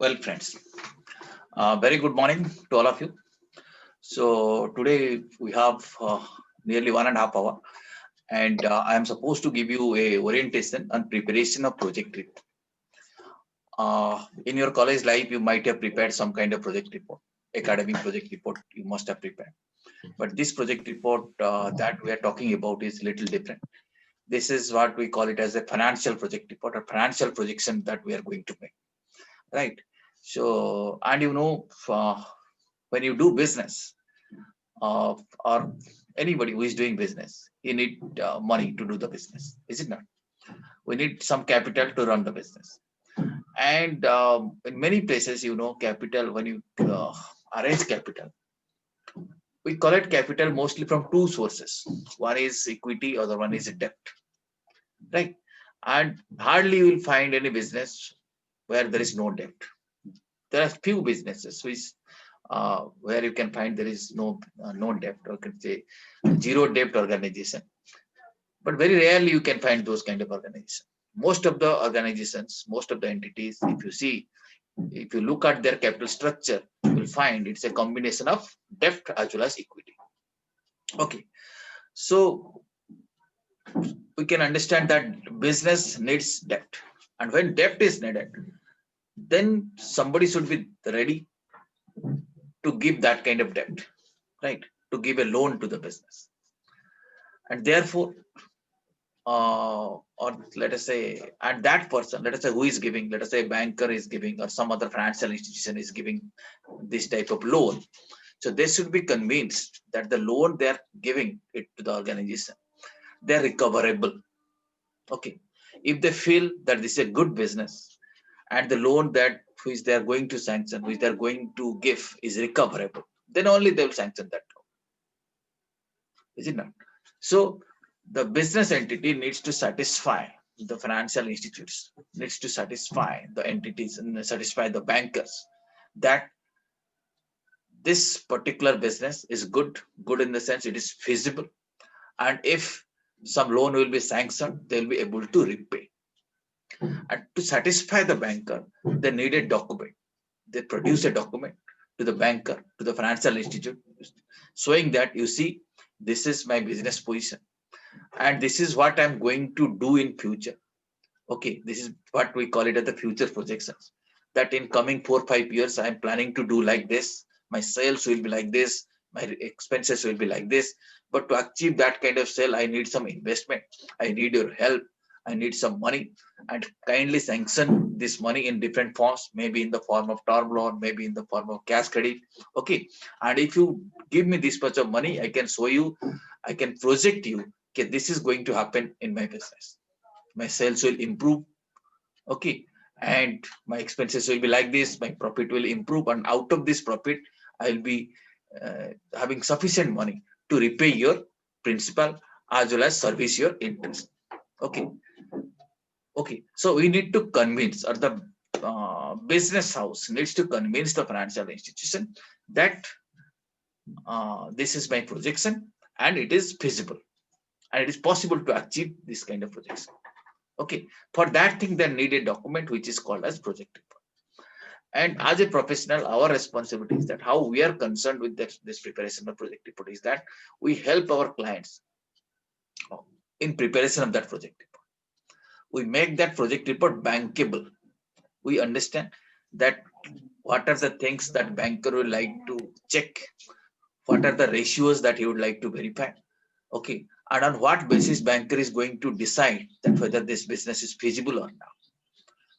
Well, friends, very good morning to all of you. So today we have nearly 1.5 hours, and I am supposed to give you a orientation on preparation of project report. In your college life, you might have prepared some kind of project report, academic project report. You must have prepared, but this project report that we are talking about is little different. This is what we call it as a financial project report or financial projection that we are going to make, right? So, and when you do business, or anybody who is doing business, you need money to do the business, is it not? We need some capital to run the business. And in many places, capital, when you arrange capital, we collect capital mostly from two sources. One is equity, other one is debt, right? And hardly you will find any business where there is no debt. There are few businesses where you can find there is no debt, or can say zero debt organization. But very rarely you can find those kind of organizations. Most of the organizations, most of the entities, if you look at their capital structure, you will find it's a combination of debt as well as equity. Okay, so we can understand that business needs debt, and when debt is needed, then somebody should be ready to give that kind of debt, right? To give a loan to the business, and therefore or let us say, and that person, let us say who is giving, let us say a banker is giving or some other financial institution is giving this type of loan. So they should be convinced that the loan they are giving it to the organization, they're recoverable. Okay, if they feel that this is a good business and the loan that which they are going to sanction, which they are going to give is recoverable, then only they will sanction that loan, is it not? So the business entity needs to satisfy the financial institutes, needs to satisfy the entities and satisfy the bankers that this particular business is good in the sense it is feasible, and if some loan will be sanctioned, they'll be able to repay. And to satisfy the banker, they need a document. They produce a document to the banker, to the financial institute, showing that, you see, this is my business position and this is what I'm going to do in future. Okay, this is what we call it as the future projections, that in coming 4-5 years I'm planning to do like this, my sales will be like this, my expenses will be like this. But to achieve that kind of sale, I need some investment, I need your help, I need some money, and kindly sanction this money in different forms, maybe in the form of term loan, maybe in the form of cash credit. Okay, and if you give me this much of money, I can show you, I can project you, okay, this is going to happen in my business, my sales will improve. Okay, and my expenses will be like this, my profit will improve, and out of this profit I'll be having sufficient money to repay your principal as well as service your interest. Okay, so we need to convince, or the business house needs to convince the financial institution that this is my projection and it is feasible and it is possible to achieve this kind of projection. Okay, for that thing they need a document which is called as project report. And as a professional, our responsibility is that how we are concerned with this preparation of project report is that we help our clients in preparation of that project report. We make that project report bankable. We understand that what are the things that banker would like to check, what are the ratios that he would like to verify. Okay, and on what basis banker is going to decide that whether this business is feasible or not.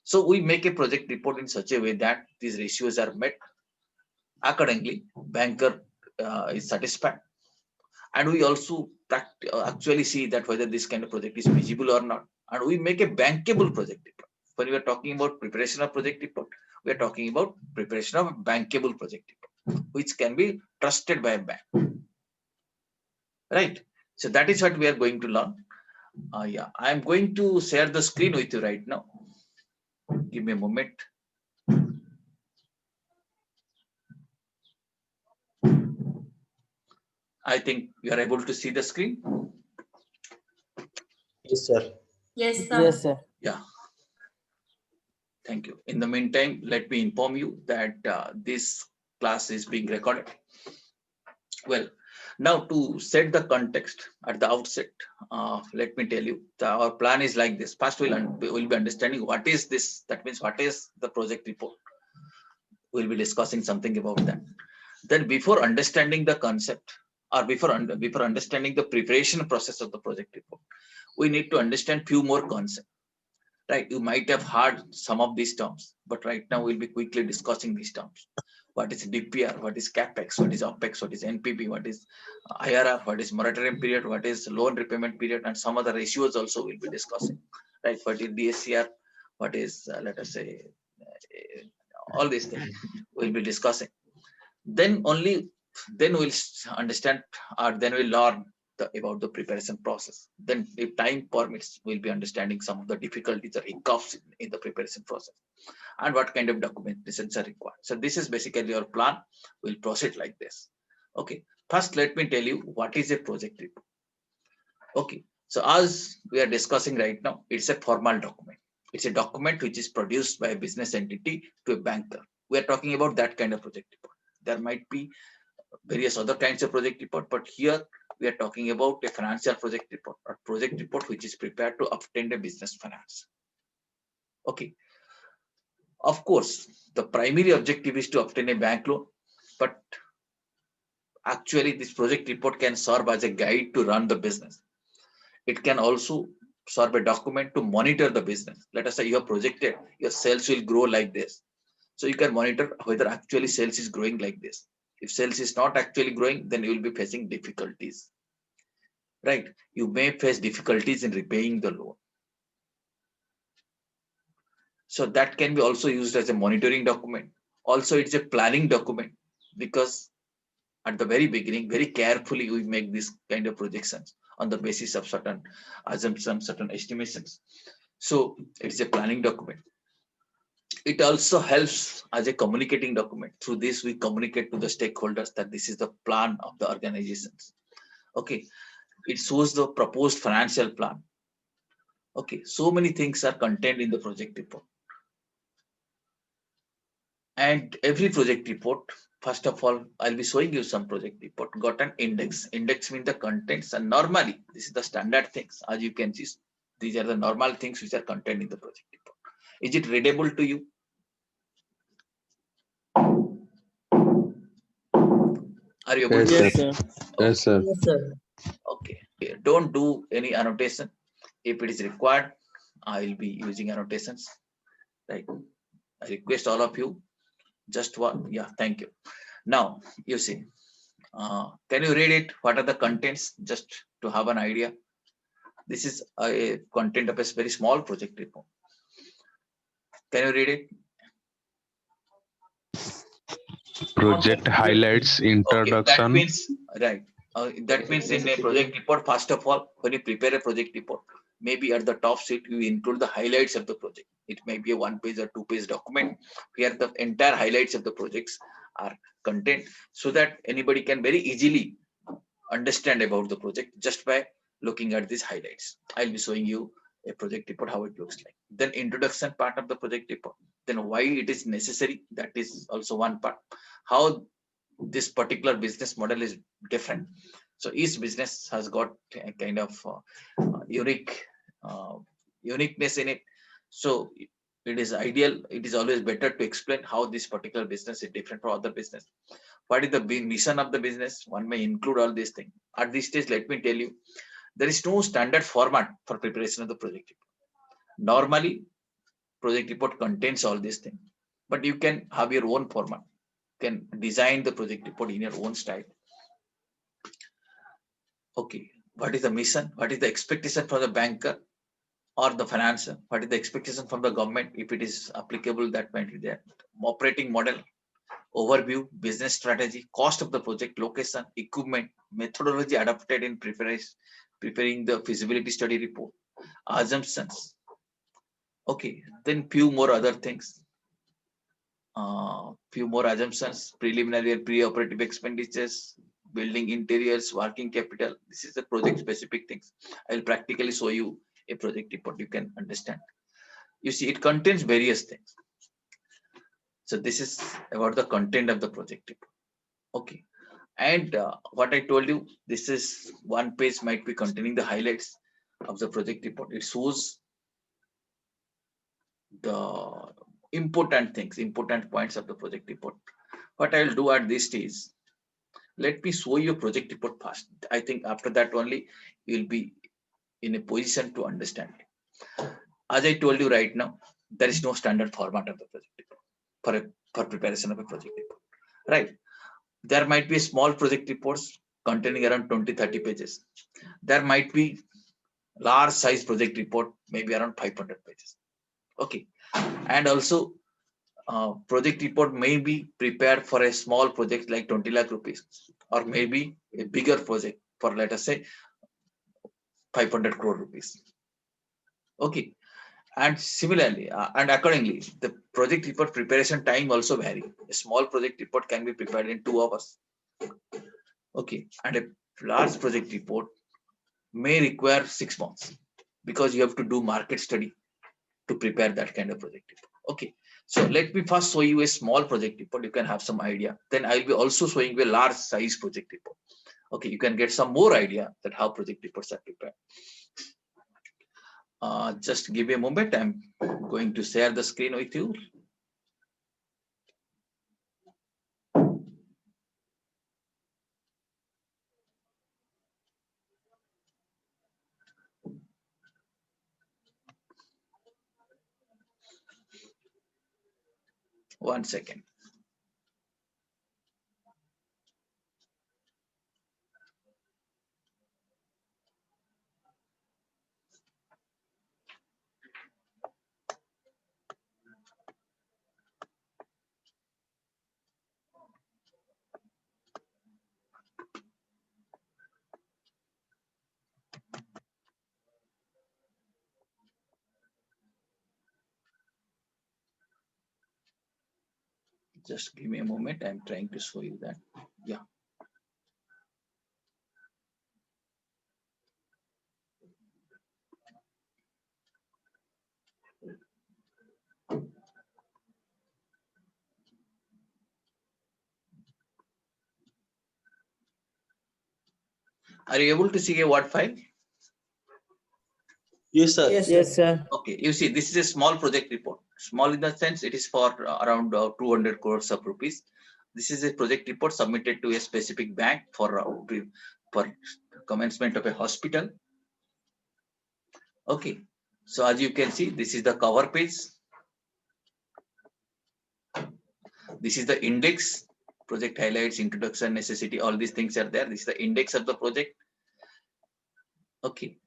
So we make a project report in such a way that these ratios are met. Accordingly, banker is satisfied, and we also actually see that whether this kind of project is feasible or not, and we make a bankable project report. When we are talking about preparation of project report, we are talking about preparation of a bankable project report, which can be trusted by a bank, right? So that is what we are going to learn. Yeah, I am going to share the screen with you right now. Give me a moment. I think you are able to see the screen. Yes, sir. Yes, Yes, sir. sir. Yeah, thank you. In the meantime, let me inform you that this class is being recorded. Well, now to set the context at the outset, let me tell you, our plan is like this. First, we'll be understanding what is this. That means what is the project report. We'll be discussing something about that. Then, before understanding the concept, or before understanding the preparation process of the project report, we need to understand few more concepts. Right? You might have heard some of these terms, but right now we'll be quickly discussing these terms. What is DPR? What is CapEx? What is OpEx? What is NPV? What is IRR? What is moratorium period? What is loan repayment period? And some other ratios also we'll be discussing. Right? What is DSCR? What is, let us say, all these things we'll be discussing. Then only then we'll understand, or then we'll learn about the preparation process. Then if time permits, we'll be understanding some of the difficulties or hiccups in the preparation process, and what kind of documentations are required. So this is basically our plan. We'll proceed like this. Okay, first let me tell you what is a project report. Okay, so as we are discussing right now, it's a formal document. It's a document which is produced by a business entity to a banker. We are talking about that kind of project report. There might be various other kinds of project report, but here we are talking about a financial project report, or project report which is prepared to obtain a business finance. Okay, of course, the primary objective is to obtain a bank loan, but actually this project report can serve as a guide to run the business. It can also serve a document to monitor the business. Let us say you have projected your sales will grow like this, so you can monitor whether actually sales is growing like this. If sales is not actually growing, then you will be facing difficulties. Right? You may face difficulties in repaying the loan. So that can be also used as a monitoring document. Also, it's a planning document, because at the very beginning, very carefully, we make this kind of projections on the basis of certain assumptions, certain estimations. So it's a planning document. It also helps as a communicating document. Through this, we communicate to the stakeholders that this is the plan of the organizations. Okay, it shows the proposed financial plan. Okay, so many things are contained in the project report. And every project report, first of all, I'll be showing you some project report, got an index. Index means the contents, and normally this is the standard things. As you can see, these are the normal things which are contained in the project report. Is it readable to you? Are you able Yes, to sir. Yes, read? sir. Yes, Okay, sir. Yes, sir. okay. Don't do any annotation. If it is required, I'll be using annotations. Right. I request all of you, just one. Yeah, thank you. Now you see. Can you read it? What are the contents? Just to have an idea. This is a content of a very small project report. Can you read it? Project highlights Okay, that introduction. means right. That means in a project report, first of all, when you prepare a project report, maybe at the top sheet you include the highlights of the project. It may be a 1 page or 2 page document where the entire highlights of the projects are contained, so that anybody can very easily understand about the project just by looking at these highlights. I'll be showing you a project report, how it looks like. Then introduction part of the project report. Then why it is necessary, that is also one part. How this particular business model is different. So each business has got a kind of unique uh, uniqueness in it. So it is ideal. It is always better to explain how this particular business is different from other business. What is the mission of the business? One may include all these things. At this stage, let me tell you, there is no standard format for preparation of the project report. Normally, project report contains all these things, but you can have your own format. You can design the project report in your own style. Okay, what is the mission? What is the expectation from the banker or the financer? What is the expectation from the government, if it is applicable? That might be there. Operating model, overview, business strategy, cost of the project, location, equipment, methodology adopted in preparing the feasibility study report, assumptions. Okay, then few more other things. Few more assumptions, preliminary and pre-operative expenditures, building interiors, working capital. This is the project specific things. I'll practically show you a project report, you can understand. You see, it contains various things. So this is about the content of the project report. Okay. And what I told you, this is one page might be containing the highlights of the project report. It shows the important things, important points of the project report. What I'll do at this stage, let me show you a project report first. I think after that only you'll be in a position to understand. As I told you right now, there is no standard format of the project report for preparation of a project report, right? There might be small project reports containing around 20-30 pages. There might be large size project report, maybe around 500 pages. Okay. And also project report may be prepared for a small project like 20 lakh rupees, or maybe a bigger project for, let us say, 500 crore rupees. Okay. And similarly, and accordingly, the project report preparation time also vary. A small project report can be prepared in 2 hours. Okay. And a large project report may require 6 months, because you have to do market study to prepare that kind of project report. Okay. So let me first show you a small project report. You can have some idea. Then I'll be also showing you a large size project report. Okay. You can get some more idea that how project reports are prepared. Just give me a moment. I'm going to share the screen with you. One second. Just give me a moment. I'm trying to show you that. Yeah. Are you able to see a Word file? Yes, sir. Yes, sir. Okay, you see, this is a small project report. Small in the sense it is for around 200 crores of rupees. This is a project report submitted to a specific bank for commencement of a hospital. Okay, so as you can see, this is the cover page. This is the index, project highlights, introduction, necessity, all these things are there. This is the index of the project. Okay,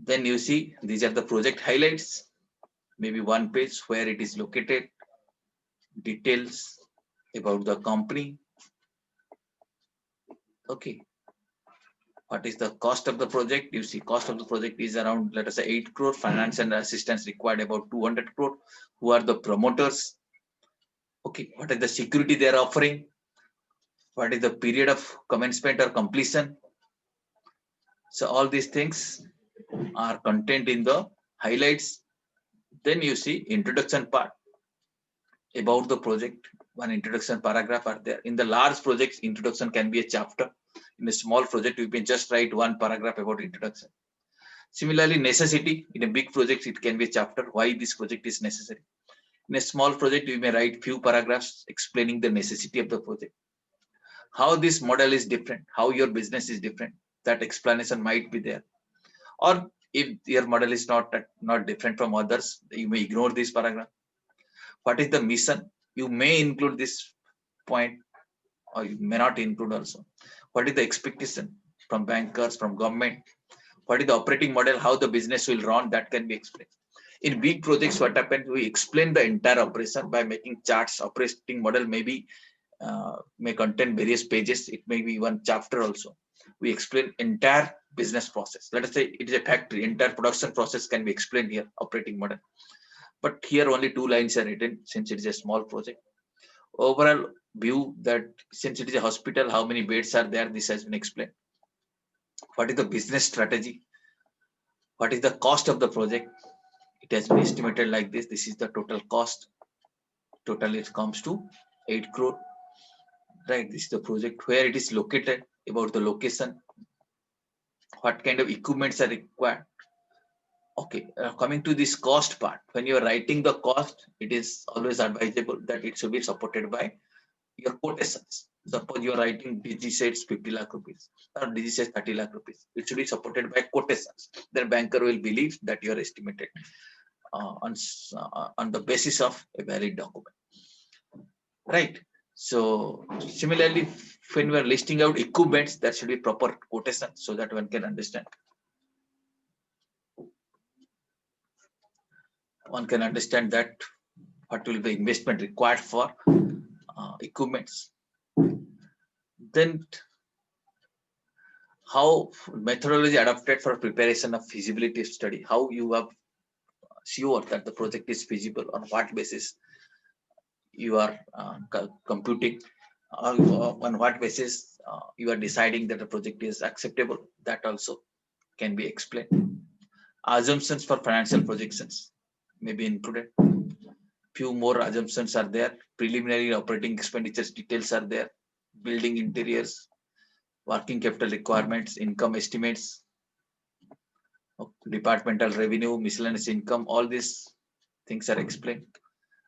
then you see these are the project highlights. Maybe one page where it is located, details about the company. Okay, what is the cost of the project? You see, cost of the project is around, let us say, 8 crore. Finance and assistance required about 200 crore. Who are the promoters? Okay, what is the security they are offering? What is the period of commencement or completion? So all these things are contained in the highlights. Then you see introduction part about the project. One introduction paragraph are there. In the large projects, introduction can be a chapter. In a small project, you can just write one paragraph about introduction. Similarly, necessity. In a big project, it can be a chapter, why this project is necessary. In a small project, you may write few paragraphs explaining the necessity of the project. How this model is different, how your business is different, that explanation might be there. Or if your model is not different from others, you may ignore this paragraph. What is the mission? You may include this point, or you may not include also. What is the expectation from bankers, from government? What is the operating model? How the business will run? That can be explained. In big projects, what happens? We explain the entire operation by making charts. Operating model may contain various pages. It may be one chapter also. We explain entire business process. Let us say it is a factory. Entire production process can be explained here. Operating model. But here only 2 lines are written since it is a small project. Overall view that since it is a hospital, how many beds are there? This has been explained. What is the business strategy? What is the cost of the project? It has been estimated like this. This is the total cost. Total it comes to 8 crore. Right, this is the project, where it is located, about the location, what kind of equipments are required. Okay, coming to this cost part, when you are writing the cost, it is always advisable that it should be supported by your quotations. Suppose you are writing DG says 50 lakh rupees or DG says 30 lakh rupees. It should be supported by quotations. Then banker will believe that you are estimated on the basis of a valid document. Right. So similarly, when we are listing out equipments, there should be proper quotation so that one can understand. One can understand that what will be investment required for equipments. Then how methodology adopted for preparation of feasibility study, how you are sure that the project is feasible, on what basis you are computing, or on what basis you are deciding that the project is acceptable, that also can be explained. Assumptions for financial projections may be included. Few more assumptions are there. Preliminary operating expenditures details are there. Building interiors, working capital requirements, income estimates, departmental revenue, miscellaneous income, all these things are explained.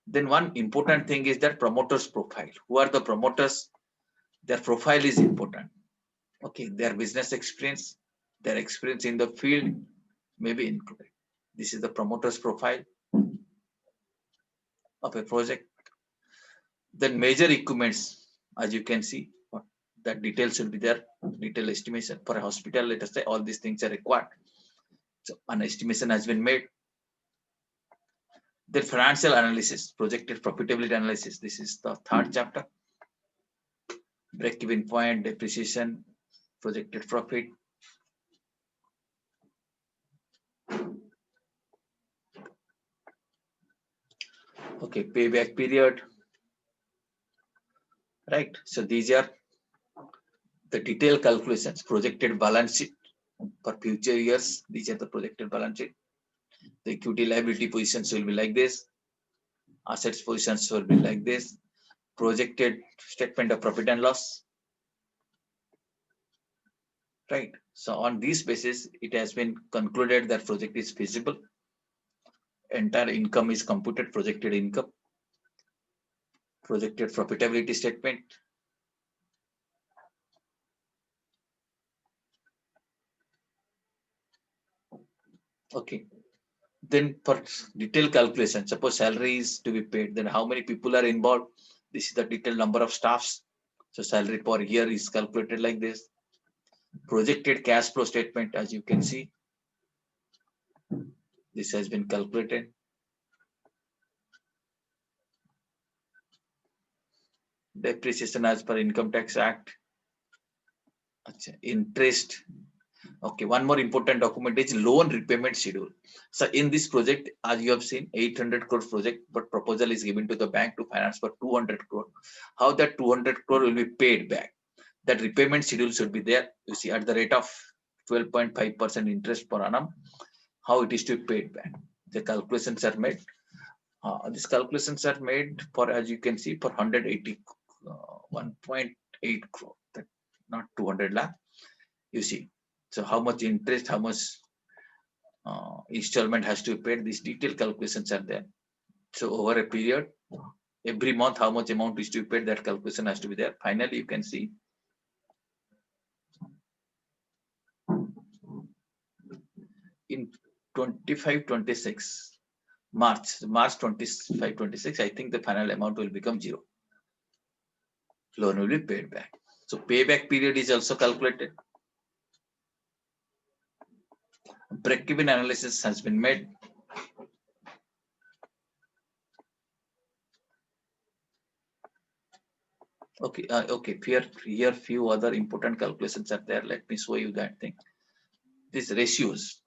Then one important thing is that promoters profile. Who are the promoters? Their profile is important. Okay, their business experience, their experience in the field may be included. This is the promoter's profile of a project. Then major equipments, as you can see, that details should be there. Detail estimation for a hospital, let us say all these things are required. So an estimation has been made. Then financial analysis, projected profitability analysis. This is the third chapter. Break-even point, depreciation, projected profit. Okay, payback period. Right. So these are the detailed calculations, projected balance sheet for future years. These are the projected balance sheet. The equity liability positions will be like this. Assets positions will be like this. Projected statement of profit and loss. Right. So on this basis, it has been concluded that project is feasible. Entire income is computed, projected income, projected profitability statement. Okay. Then for detailed calculation, suppose salary is to be paid, then how many people are involved? This is the detailed number of staffs. So salary per year is calculated like this. Projected cash flow statement, as you can see, this has been calculated. Depreciation as per Income Tax Act. Interest. Okay, one more important document is loan repayment schedule. So in this project, as you have seen, 800 crore project, but proposal is given to the bank to finance for 200 crore. How that 200 crore will be paid back? That repayment schedule should be there. You see, at the rate of 12.5% interest per annum, how it is to be paid back. The calculations are made. These calculations are made for, as you can see, for 1.8 crore, that not 200 lakh. You see, so how much interest, how much installment has to be paid. These detailed calculations are there. So over a period, every month, how much amount is to be paid, that calculation has to be there. Finally, you can see in 25-26 March 25-26, I think the final amount will become zero. Loan will be paid back. So payback period is also calculated. Break-even analysis has been made. Okay, okay. Here few other important calculations are there. Let me show you that thing. These ratios.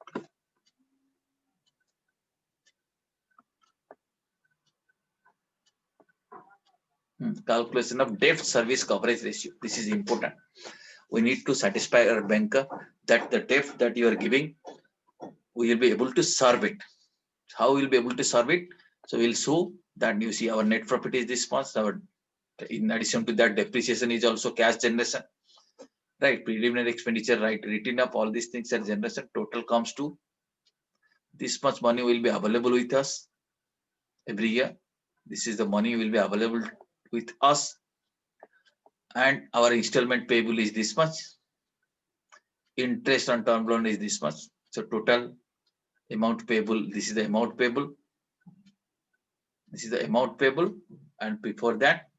Calculation of debt service coverage ratio. This is important. We need to satisfy our banker that the debt that you are giving we will be able to serve it. How we'll be able to serve it? So we'll show that you see our net profit is this much. Our, in addition to that, depreciation is also cash generation, right? Preliminary expenditure, right? Written up, all these things are generation. Total comes to this much money will be available with us every year. This is the money will be available with us, and our installment payable is this much. Interest on term loan is this much. So total amount payable. This is the amount payable. This is the amount payable, and before that,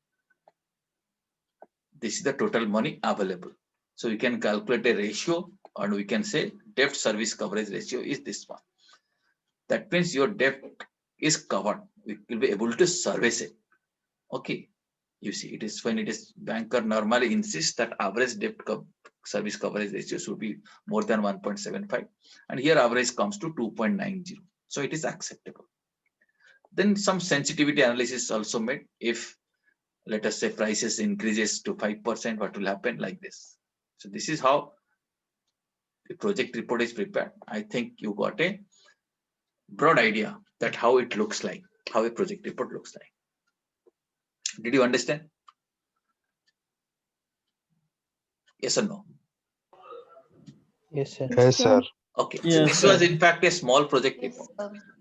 this is the total money available. So we can calculate a ratio, and we can say debt service coverage ratio is this one. That means your debt is covered. We will be able to service it. Okay. You see, it is when it is banker normally insists that average debt service coverage ratio should be more than 1.75, and here average comes to 2.90. So it is acceptable. Then some sensitivity analysis also made. If let us say prices increases to 5%, what will happen like this? So this is how the project report is prepared. I think you got a broad idea that how it looks like, how a project report looks like. Did you understand? Yes or no? Yes, sir. Yes, sir. Okay, so Yes, this was sir. in fact a small project report.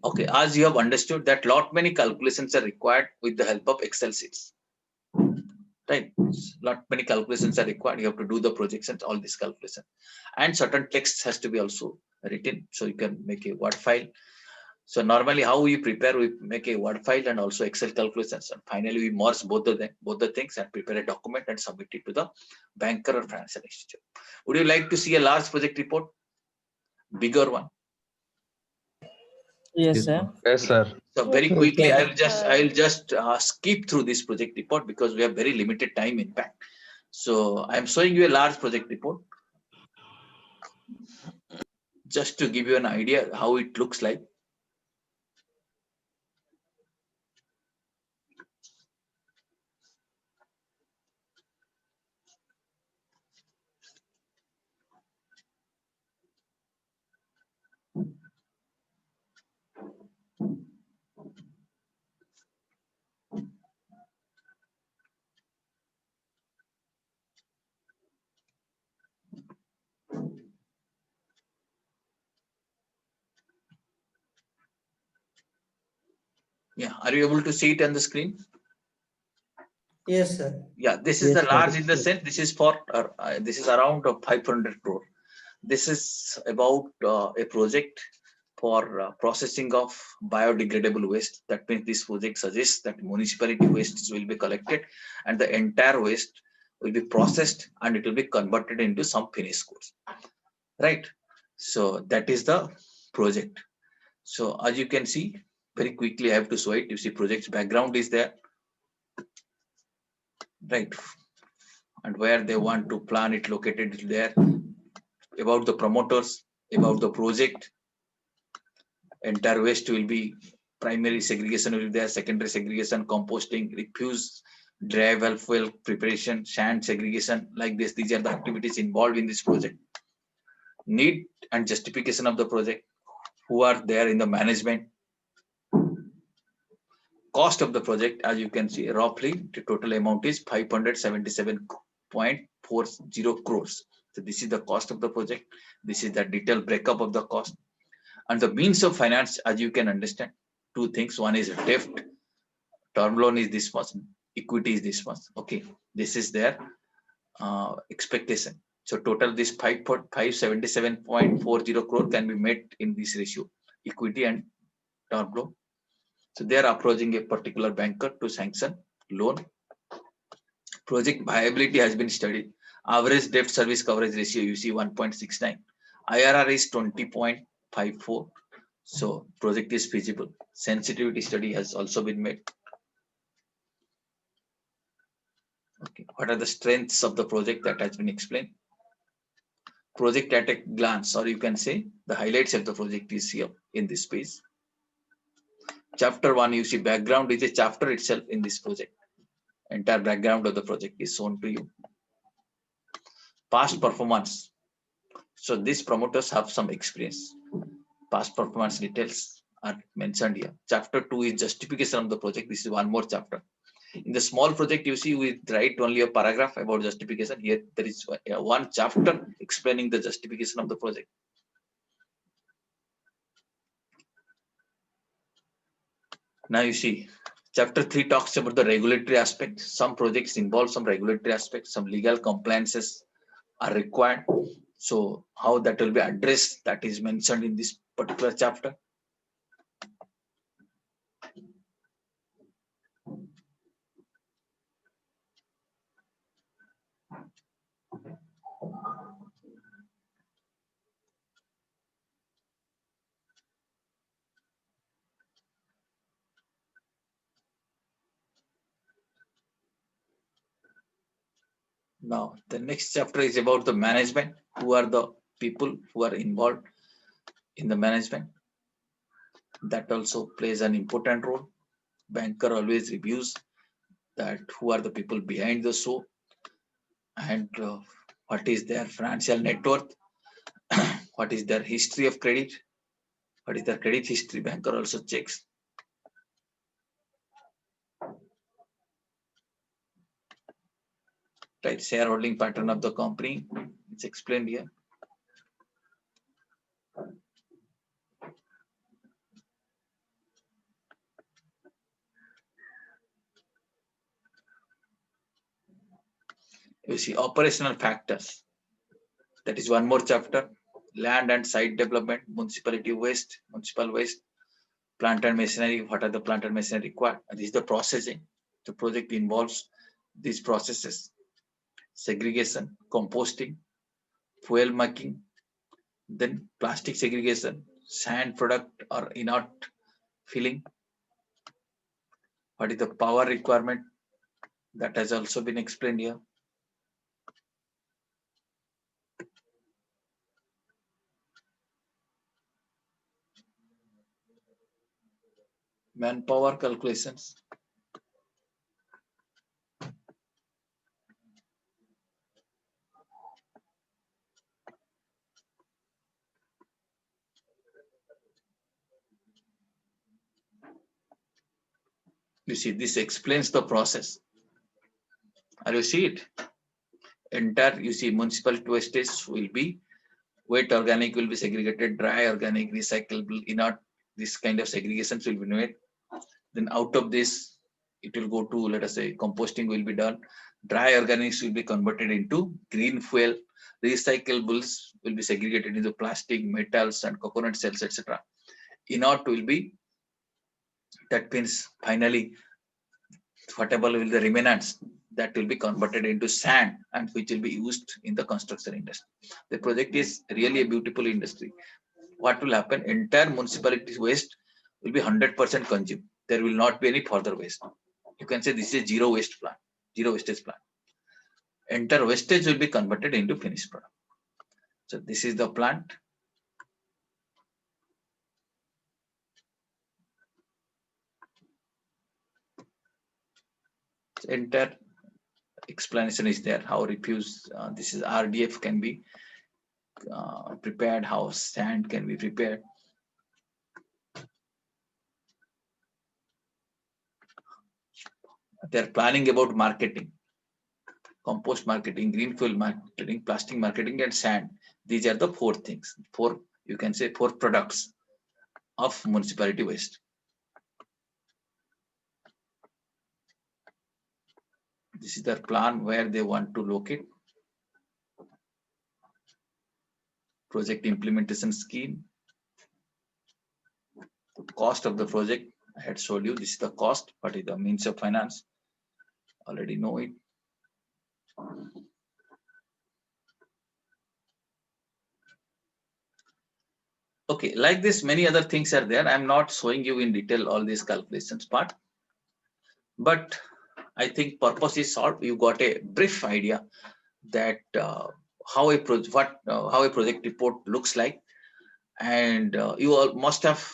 Okay, as you have understood that lot many calculations are required with the help of Excel sheets. Right, lot many calculations are required. You have to do the projections, all this calculation, and certain text has to be also written. So you can make a Word file. So normally how we prepare, we make a Word file and also Excel calculations, and finally we merge both the things and prepare a document and submit it to the banker or financial institution. Would you like to see a large project report, bigger one? Yes, sir. Yes, sir. So very Okay. quickly, I'll just skip through this project report because we have very limited time in fact. So I'm showing you a large project report just to give you an idea how it looks like. Yeah, are you able to see it on the screen? Yes, sir. Yeah, this is Yes, the sir. large in the sense. This is for this is around 500 crore. This is about a project for processing of biodegradable waste. That means this project suggests that municipality wastes will be collected and the entire waste will be processed and it will be converted into some finished goods. Right. So that is the project. So as you can see, very quickly I have to show it. You see project's background is there. Right. And where they want to plan it located is there. About the promoters, about the project, entire waste will be primary segregation will be there, secondary segregation, composting, refuse, dry welfare preparation, sand segregation, like this. These are the activities involved in this project. Need and justification of the project, who are there in the management. Cost of the project, as you can see, roughly the total amount is 577.40 crores. So this is the cost of the project. This is the detailed breakup of the cost. And the means of finance, as you can understand, two things. One is debt, term loan is this much, equity is this much. Okay, this is their expectation. So total this 577.40 crore can be met in this ratio, equity and term loan. So they are approaching a particular banker to sanction loan. Project viability has been studied. Average debt service coverage ratio, you see 1.69. IRR is 20.54. So project is feasible. Sensitivity study has also been made. Okay, what are the strengths of the project that has been explained? Project at a glance, or you can say the highlights of the project is here in this page. Chapter 1, you see background is a chapter itself in this project. Entire background of the project is shown to you. Past performance. So these promoters have some experience. past performance details are mentioned here. Chapter 2 is justification of the project. This is one more chapter. In the small project, you see, we write only a paragraph about justification. Here, there is one chapter explaining the justification of the project. Now you see, chapter 3 talks about the regulatory aspect. Some projects involve some regulatory aspects, some legal compliances are required. So how that will be addressed, that is mentioned in this particular chapter. Now, the next chapter is about the management. Who are the people who are involved in the management? That also plays an important role. Banker always reviews that who are the people behind the show and what is their financial net worth, what is their history of credit, what is their credit history. Banker also checks. Right, shareholding pattern of the company. It's explained here. You see operational factors. That is one more chapter. Land and site development, municipality waste, municipal waste, plant and machinery. What are the plant and machinery required? And this is the processing. The project involves these processes: segregation, composting, fuel making, then plastic segregation, sand product or inert filling. What is the power requirement? That has also been explained here. Manpower calculations. You see, this explains the process. Are you see it? Entire, you see, municipal wastage will be wet organic will be segregated, dry organic, recyclable, inert. This kind of segregations will be made. Then out of this, it will go to, let us say, composting will be done. Dry organics will be converted into green fuel. Recyclables will be segregated into plastic, metals, and coconut shells, etc. Inert will be, that means finally, whatever will the remnants, that will be converted into sand and which will be used in the construction industry. The project is really a beautiful industry. What will happen? Entire municipality waste will be 100% consumed. There will not be any further waste. You can say this is a zero waste plant, zero wastage plant. Entire wastage will be converted into finished product. So this is the plant. Entire explanation is there. How refuse, this is RDF can be prepared, how sand can be prepared. They're planning about marketing, compost marketing, green fuel marketing, plastic marketing, and sand. These are the four things, four, you can say, four products of municipality waste. This is their plan where they want to locate. Project implementation scheme. The cost of the project, I had showed you, this is the cost. What is the means of finance? Already know it. Okay, like this, many other things are there. I'm not showing you in detail all these calculations part, but I think purpose is solved. You got a brief idea that how a project report looks like, and you all must have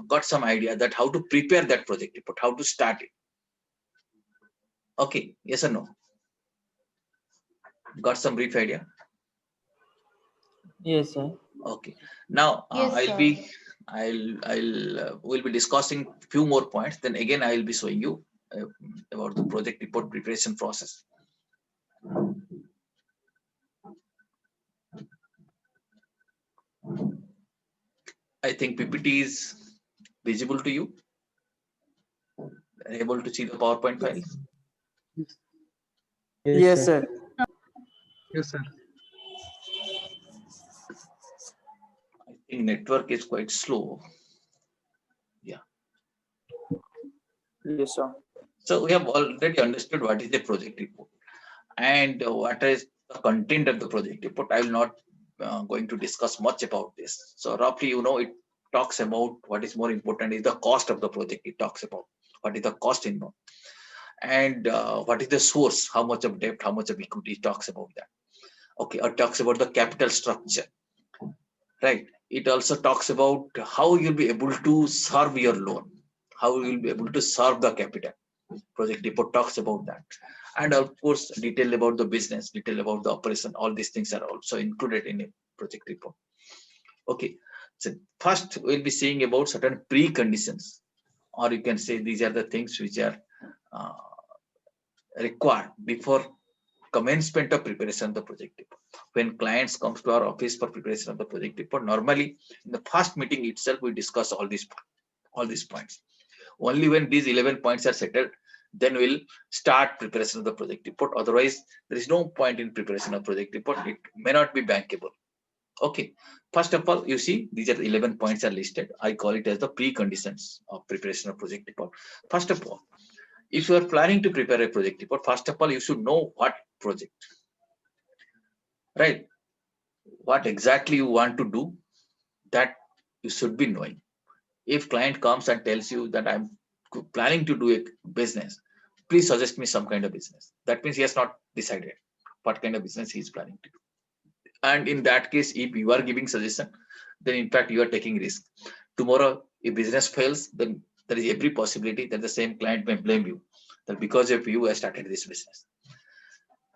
got some idea that how to prepare that project report, how to start it. Okay, yes or no? Got some brief idea? Yes, sir. Okay. Now Yes, I'll sir. be we'll be discussing few more points. Then again, I will be showing you about the project report preparation process. I think PPT is visible to you. Able to see the PowerPoint file. Yes, sir. Yes, sir. I think network is quite slow. Yes, sir. So we have already understood what is the project report and what is the content of the project report. I will not going to discuss much about this. So roughly, it talks about what is more important is the cost of the project. It talks about what is the cost involved and what is the source, how much of debt, how much of equity. It talks about that. Okay, or talks about the capital structure, right? It also talks about how you'll be able to serve your loan, how you'll be able to serve the capital. Project report talks about that, and of course detail about the business, detail about the operation. All these things are also included in a project report. Okay, so first we'll be seeing about certain preconditions, or you can say these are the things which are required before commencement of preparation of the project report. When clients comes to our office for preparation of the project report, normally in the first meeting itself we discuss all these points. Only when these 11 points are settled, then we'll start preparation of the project report. Otherwise, there is no point in preparation of project report. It may not be bankable. Okay. First of all, you see, these are 11 points are listed. I call it as the preconditions of preparation of project report. First of all, if you are planning to prepare a project report, first of all, you should know what project, right? What exactly you want to do, that you should be knowing. If client comes and tells you that I'm planning to do a business, please suggest me some kind of business. That means he has not decided what kind of business he is planning to do. And in that case, if you are giving suggestion, then in fact you are taking risk. Tomorrow, if business fails, then there is every possibility that the same client may blame you that because of you I started this business.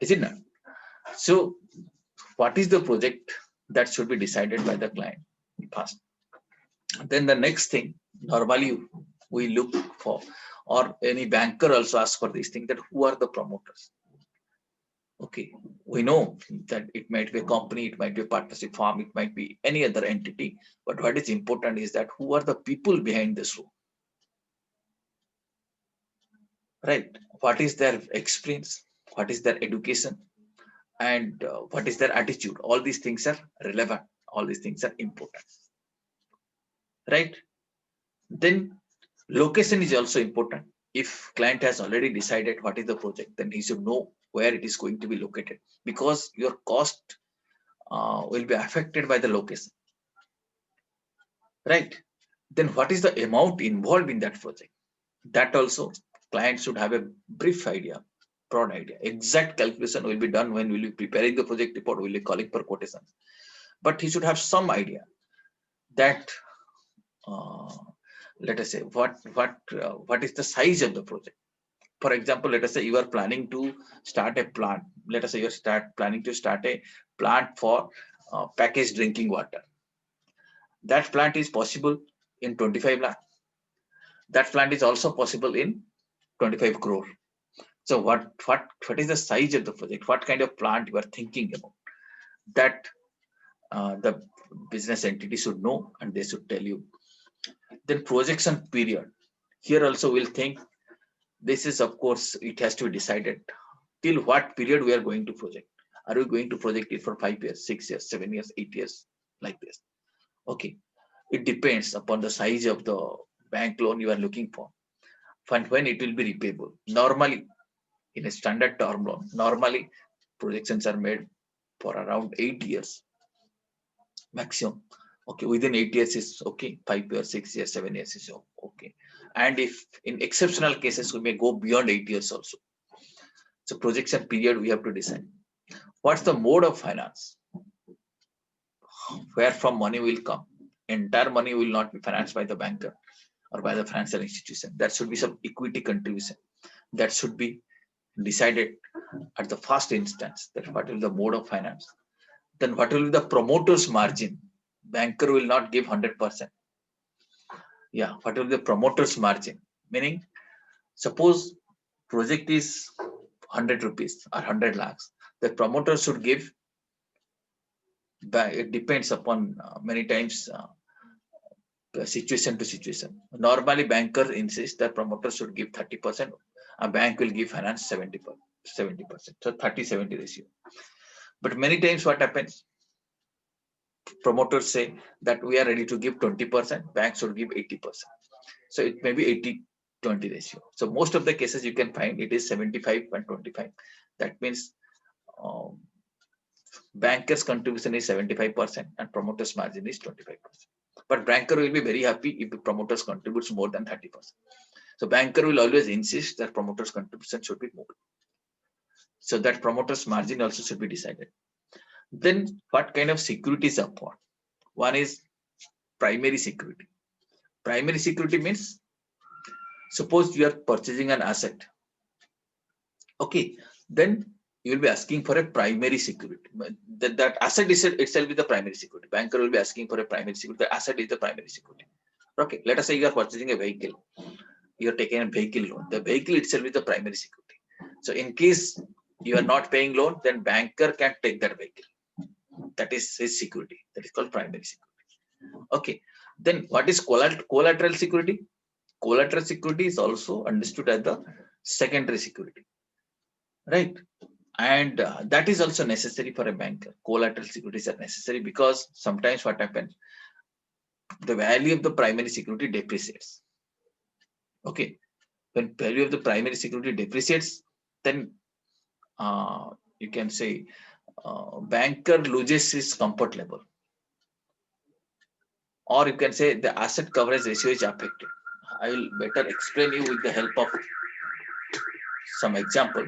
Is it not? So what is the project that should be decided by the client first? Then the next thing, normally we look for, or any banker also asks for this thing, that who are the promoters? Okay, we know that it might be a company, it might be a partnership firm, it might be any other entity, but what is important is that who are the people behind this room, right? What is their experience, what is their education, and what is their attitude? All these things are relevant, all these things are important, right? Then location is also important. If client has already decided what is the project, then he should know where it is going to be located, because your cost will be affected by the location, right? Then what is the amount involved in that project? That also client should have a brief idea, broad idea. Exact calculation will be done when we'll be preparing the project report, we'll be calling for quotations. But he should have some idea that let us say what is the size of the project. For example, let us say you are planning to start a plant. Let us say you are planning to start a plant for packaged drinking water. That plant is possible in 25 lakh. That plant is also possible in 25 crore. So what is the size of the project? What kind of plant you are thinking about? That the business entity should know, and they should tell you. Then projection period. Here also we'll think, this is of course it has to be decided till what period we are going to project. Are we going to project it for 5 years, 6 years, 7 years, 8 years, like this? Okay, it depends upon the size of the bank loan you are looking for, and when it will be repayable. Normally, in a standard term loan, normally projections are made for around 8 years maximum. Okay, within 8 years is okay, 5 years, 6 years, 7 years is okay. And if in exceptional cases, we may go beyond 8 years also. So projection period we have to decide. What's the mode of finance? Where from money will come? Entire money will not be financed by the banker or by the financial institution. There should be some equity contribution. That should be decided at the first instance, that what will be the mode of finance. Then what will be the promoter's margin? Banker will not give 100%. Yeah, what will be the promoter's margin? Meaning, suppose project is 100 rupees or 100 lakhs. The promoter should give, it depends upon many times situation to situation. Normally, banker insists that promoter should give 30%. A bank will give finance 70%. So 30-70 ratio. But many times what happens? Promoters say that we are ready to give 20%, banks should give 80%. So it may be 80-20 ratio. So most of the cases you can find it is 75 and 25. That means banker's contribution is 75% and promoter's margin is 25%. But banker will be very happy if the promoters contributes more than 30%. So banker will always insist that promoter's contribution should be more. So that promoter's margin also should be decided. Then what kind of securities are bought? One is primary security. Primary security means, suppose you are purchasing an asset. Okay, then you will be asking for a primary security. That asset itself is the primary security. Banker will be asking for a primary security. The asset is the primary security. Okay, let us say you are purchasing a vehicle. You are taking a vehicle loan. The vehicle itself is the primary security. So in case you are not paying loan, then banker can take that vehicle. That is his security. That is called primary security. Okay. Then what is collateral security? Collateral security is also understood as the secondary security, right? And that is also necessary for a banker. Collateral securities are necessary because sometimes what happens, the value of the primary security depreciates. Okay, when value of the primary security depreciates, then you can say banker loses his comfort level, or you can say the asset coverage ratio is affected. I will better explain you with the help of some example.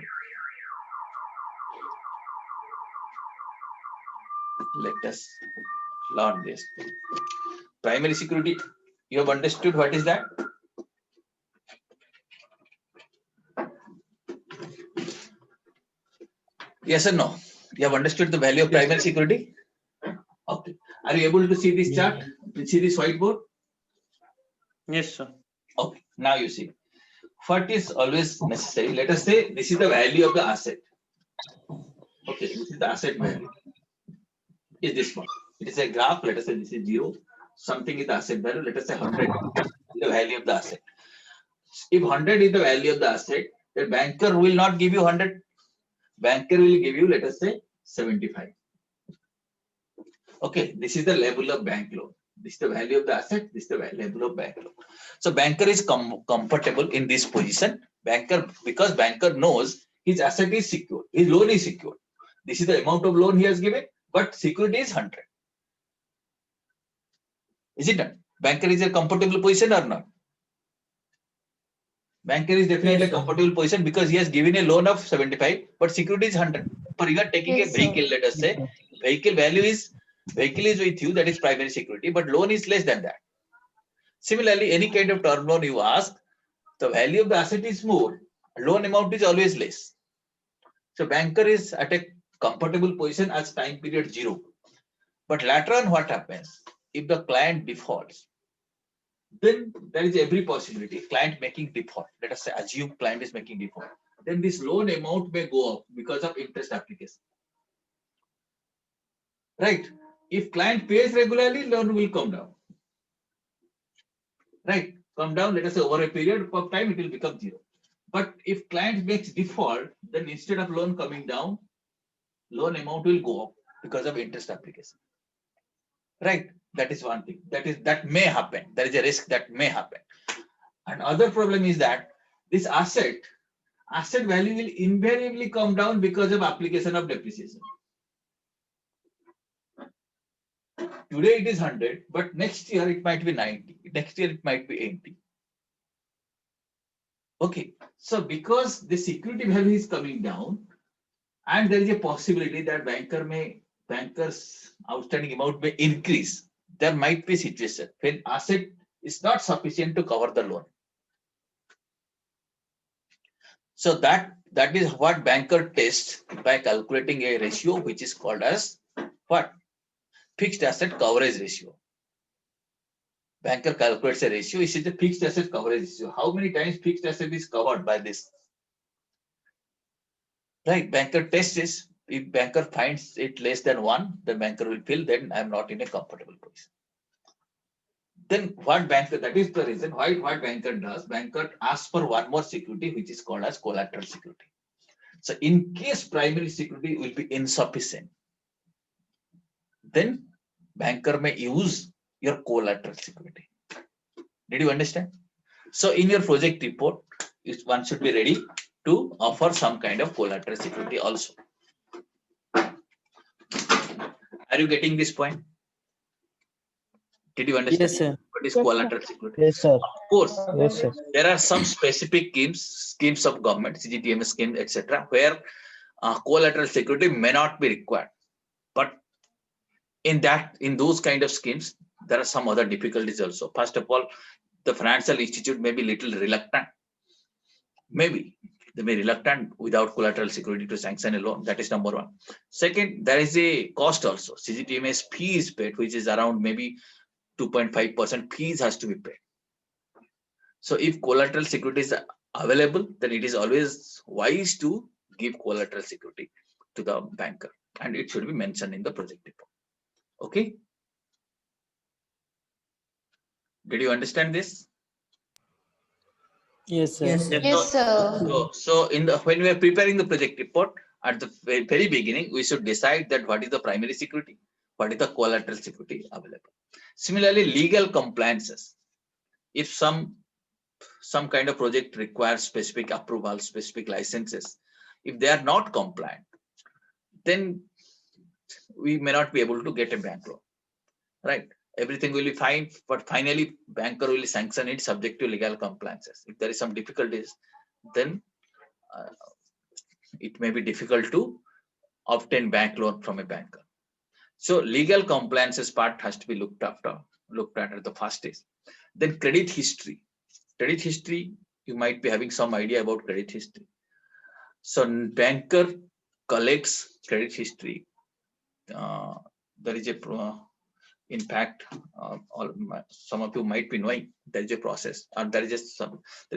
Let us learn this. Primary security, you have understood what is that? Yes or no? You have understood the value of primary security? Okay. Are you able to see this chart? See this whiteboard? Yes, sir. Okay. Now you see. What is always necessary? Let us say this is the value of the asset. Okay, this is the asset value. Is this one? It is a graph. Let us say this is 0. Something is the asset value. Let us say 100 is the value of the asset. If 100 is the value of the asset, the banker will not give you 100. Banker will give you, let us say, 75. Okay, this is the level of bank loan. This is the value of the asset. This is the level of bank loan. So banker is comfortable in this position. Because banker knows his asset is secure, his loan is secure. This is the amount of loan he has given, but security is 100. Is it not? Banker is a comfortable position or not? Banker is definitely a comfortable position because he has given a loan of 75, but security is 100. For you are taking a vehicle, let us say, vehicle is with you, that is primary security, but loan is less than that. Similarly, any kind of term loan you ask, the value of the asset is more, loan amount is always less. So banker is at a comfortable position as time period 0. But later on, what happens? If the client defaults, then there is every possibility client making default. Let us say assume client is making default. Then this loan amount may go up because of interest application. Right? If client pays regularly, loan will come down. Right? Come down, let us say over a period of time, it will become 0. But if client makes default, then instead of loan coming down, loan amount will go up because of interest application. Right? That is one thing. That may happen. There is a risk that may happen. And other problem is that this asset value will invariably come down because of application of depreciation. Today it is 100, but next year it might be 90. Next year it might be 80. Okay, so because the security value is coming down, and there is a possibility that banker's outstanding amount may increase, there might be a situation when asset is not sufficient to cover the loan. So that is what banker tests by calculating a ratio which is called as what? Fixed asset coverage ratio. Banker calculates a ratio. This is the fixed asset coverage ratio. How many times fixed asset is covered by this? Right, banker tests is, if banker finds it less than 1, the banker will feel then I'm not in a comfortable position. Then what banker, that is the reason why what banker does, banker asks for one more security, which is called as collateral security. So in case primary security will be insufficient, then banker may use your collateral security. Did you understand? So in your project report, one should be ready to offer some kind of collateral security also. Are you getting this point? Did you understand? Yes, sir. What is collateral security? Yes, sir. Of course, Yes, sir. there are some specific schemes of government, CGTMS scheme, etc., where collateral security may not be required. But in those kind of schemes, there are some other difficulties also. First of all, the financial institute may be little reluctant. Maybe they may be reluctant without collateral security to sanction a loan. That is number one. Second, there is a cost also. CGTMS fee is paid, which is around maybe 2.5% fees has to be paid. So if collateral security is available, then it is always wise to give collateral security to the banker, and it should be mentioned in the project report. Okay. Did you understand this? Yes, sir. Yes, sir. Yes, sir. So when we are preparing the project report, at the very beginning, we should decide that what is the primary security, what is the collateral security available. Similarly, legal compliances. If some kind of project requires specific approval, specific licenses, if they are not compliant, then we may not be able to get a bank loan, right? Everything will be fine, but finally banker will sanction it subject to legal compliances. If there is some difficulties, then it may be difficult to obtain bank loan from a banker. So legal compliances part has to be looked at the first stage. Then credit history. Credit history, you might be having some idea about credit history. So banker collects credit history. There is a in fact, some of you might be knowing there is a process, and there is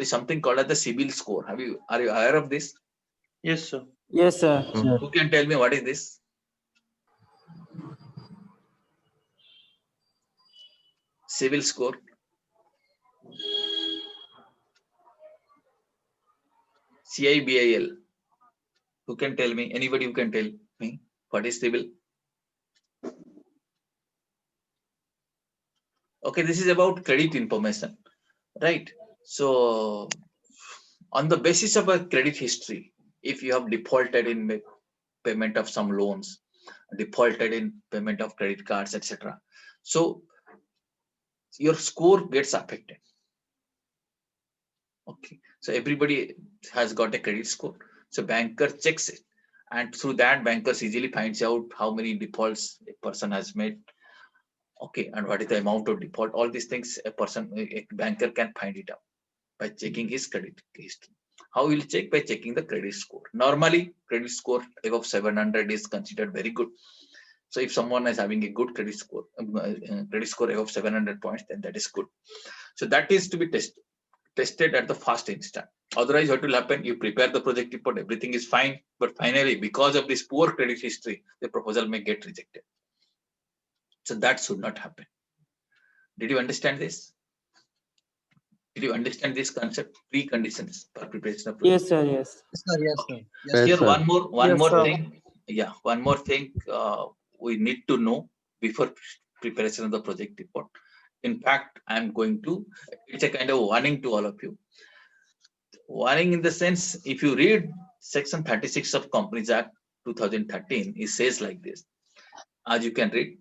something called as the CIBIL score. Are you aware of this? Yes, sir. Yes, sir. Who can tell me what is this? CIBIL score. CIBIL. Who can tell me? Anybody who can tell me what is CIBIL? Okay, this is about credit information, right? So on the basis of a credit history, if you have defaulted in payment of some loans, defaulted in payment of credit cards, etc., so your score gets affected. Okay, so everybody has got a credit score. So banker checks it, and through that, bankers easily finds out how many defaults a person has made. Okay, and what is the amount of default? All these things a banker can find it out by checking his credit history. How will check? By checking the credit score. Normally, credit score above 700 is considered very good. So if someone is having a good credit score above 700 points, then that is good. So that is to be tested at the first instant. Otherwise, what will happen? You prepare the project report, everything is fine, but finally, because of this poor credit history, the proposal may get rejected. So that should not happen. Did you understand this? Did you understand this concept? Preconditions for preparation of project? Yes, sir. Yes. Yes, sir. Yes, sir. Okay. Yes, Here sir. one Yes, more sir. thing. Yeah, one more thing we need to know before preparation of the project report. In fact, I'm going to, it's a kind of warning to all of you. Warning in the sense, if you read section 36 of Companies Act 2013, it says like this. As you can read,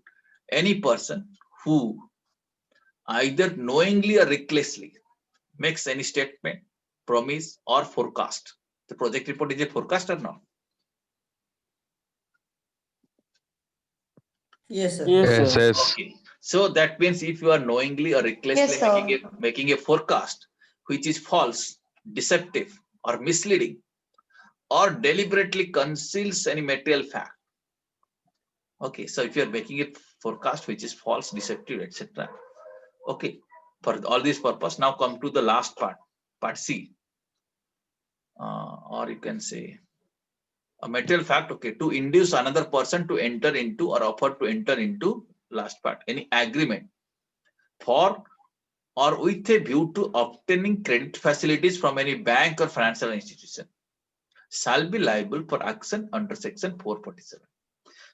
any person who either knowingly or recklessly makes any statement, promise, or forecast. The project report is a forecast or not? Yes, sir. Yes, Yes, sir. yes. Okay. So that means if you are knowingly or recklessly Yes, sir. making a forecast which is false, deceptive, or misleading, or deliberately conceals any material fact. Okay, so if you are making a forecast which is false, deceptive, etc., okay, For all this purpose, now come to the last part, part C. Or you can say a material fact, okay, to induce another person to enter into or offer to enter into, last part, any agreement for or with a view to obtaining credit facilities from any bank or financial institution shall be liable for action under section 447.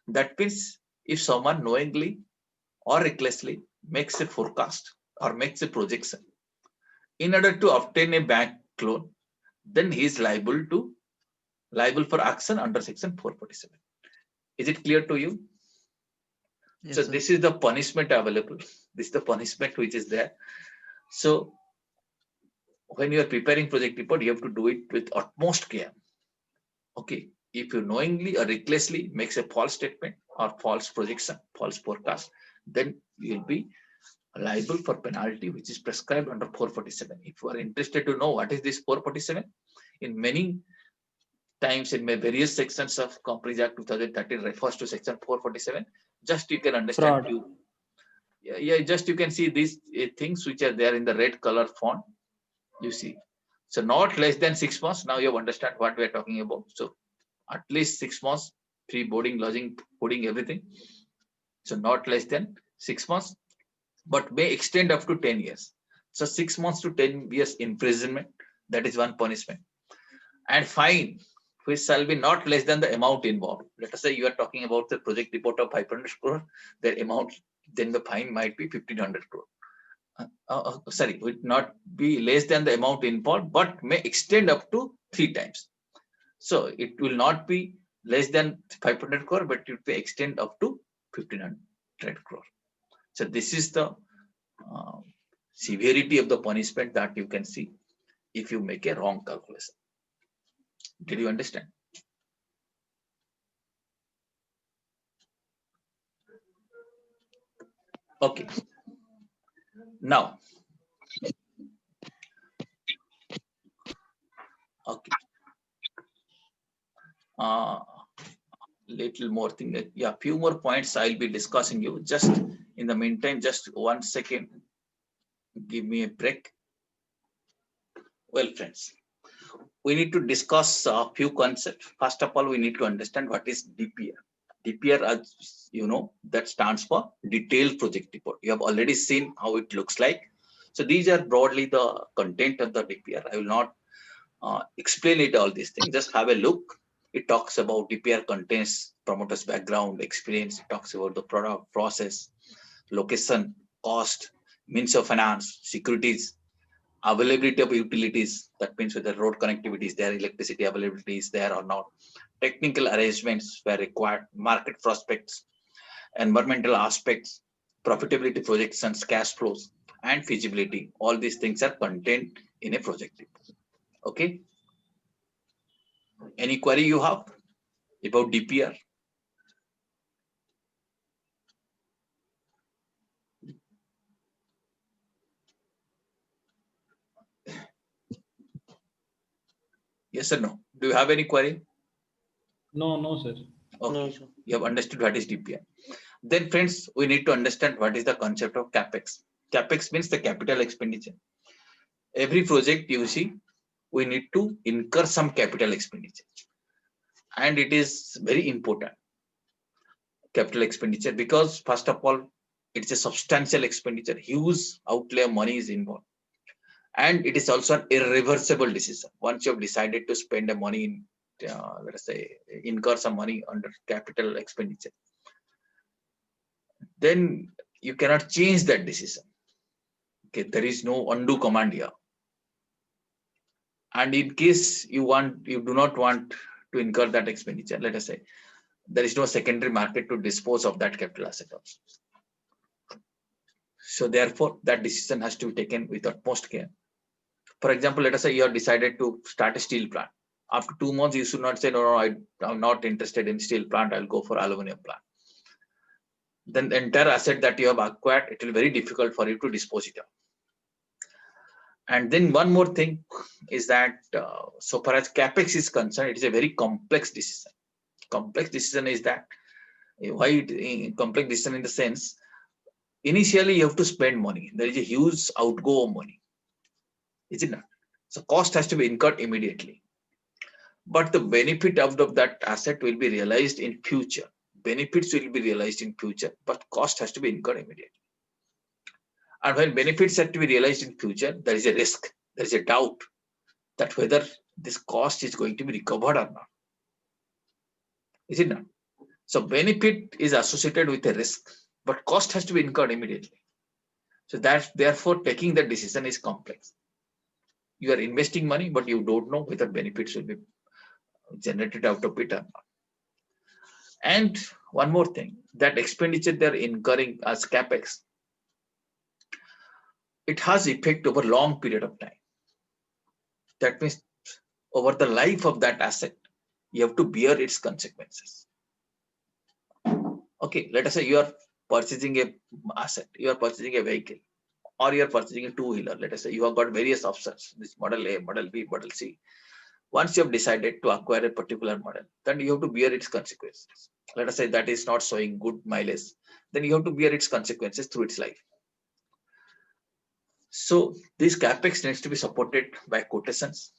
That means if someone knowingly or recklessly makes a forecast or makes a projection in order to obtain a bank loan, then he is liable for action under section 447. Is it clear to you? Yes, So sir. this is the punishment available. This is the punishment which is there. So when you are preparing project report, you have to do it with utmost care. Okay, if you knowingly or recklessly makes a false statement or false projection, false forecast, then you will be liable for penalty which is prescribed under 447. If you are interested to know what is this 447, in many times in my various sections of Companies Act 2013 refers to section 447. Just you can understand Fraud. few. Yeah, just you can see these things which are there in the red color font. You see, so not less than 6 months. Now you understand what we are talking about. So at least 6 months, free boarding, lodging, fooding, everything. So not less than 6 months, but may extend up to 10 years. So 6 months to 10 years imprisonment, that is one punishment. And fine, which shall be not less than the amount involved. Let us say you are talking about the project report of 500 crore, the amount, then the fine might be 1500 crore. Sorry, would not be less than the amount involved, but may extend up to 3 times. So it will not be less than 500 crore, but it may extend up to 1500 crore. So this is the severity of the punishment that you can see if you make a wrong calculation. Did you understand? Okay. Now, okay. Little more thing. Yeah, few more points I'll be discussing you. Just in the meantime, just 1 second. Give me a break. Well, friends, we need to discuss a few concepts. First of all, we need to understand what is DPR. DPR, as you know, that stands for detailed project report. You have already seen how it looks like. So these are broadly the content of the DPR. I will not explain it all these things. Just have a look. It talks about DPR contains promoter's background, experience. It talks about the product, process, location, cost, means of finance, securities, availability of utilities. That means whether road connectivity is there, electricity availability is there or not, technical arrangements were required, market prospects, environmental aspects, profitability projections, cash flows, and feasibility. All these things are contained in a project report. Okay. Any query you have about DPR? Yes or no? Do you have any query? No, sir. Okay. No, sir. You have understood what is DPR. Then friends, we need to understand what is the concept of CapEx. CapEx means the capital expenditure. Every project you see, we need to incur some capital expenditure. And it is very important, capital expenditure, because first of all, it's a substantial expenditure, huge outlay of money is involved. And it is also an irreversible decision. Once you have decided to spend the money in, let us say, incur some money under capital expenditure, then you cannot change that decision. Okay, there is no undo command here. And in case you do not want to incur that expenditure, let us say, there is no secondary market to dispose of that capital asset also. So therefore, that decision has to be taken with utmost care. For example, let us say you have decided to start a steel plant. After 2 months, you should not say, no, I'm not interested in steel plant, I'll go for aluminum plant. Then the entire asset that you have acquired, it will be very difficult for you to dispose it of. And then one more thing is that so far as CapEx is concerned, it is a very complex decision. Complex decision is that, why complex decision in the sense, initially you have to spend money. There is a huge outgo of money. Is it not? So cost has to be incurred immediately. But the benefit of that asset will be realized in future. Benefits will be realized in future, but cost has to be incurred immediately. And when benefits have to be realized in future, there is a risk, there is a doubt that whether this cost is going to be recovered or not. Is it not? So benefit is associated with a risk, but cost has to be incurred immediately. So that therefore taking the decision is complex. You are investing money, but you don't know whether benefits will be generated out of it or not. And one more thing, that expenditure they're incurring as capex, it has effect over long period of time. That means over the life of that asset, you have to bear its consequences. Okay, let us say you are purchasing a asset, you are purchasing a vehicle, or you are purchasing a two-wheeler. Let us say you have got various options, this model A, model B, model C. Once you have decided to acquire a particular model, then you have to bear its consequences. Let us say that is not showing good mileage, then you have to bear its consequences through its life. So this capex needs to be supported by quotations.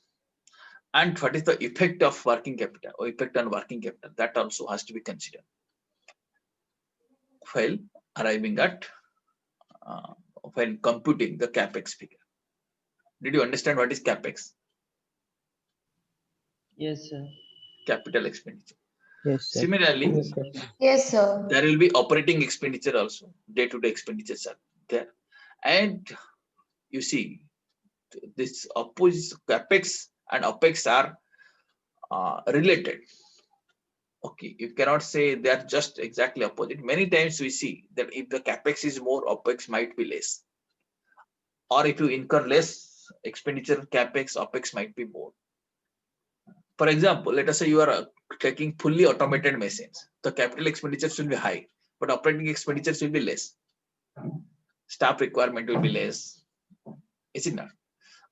And what is the effect of working capital or effect on working capital? That also has to be considered while arriving at when computing the capex figure. Did you understand what is capex? Yes, sir. Capital expenditure. Yes, sir. Similarly, Yes, sir. Yes, sir. there will be operating expenditure also. Day-to-day expenditures are there, and you see this opposite capex and opex are related. Okay, you cannot say they are just exactly opposite. Many times we see that if the capex is more, opex might be less. Or if you incur less expenditure capex, opex might be more. For example, let us say you are taking fully automated machines. The capital expenditures will be high, but operating expenditures will be less. Staff requirement will be less. Is it not?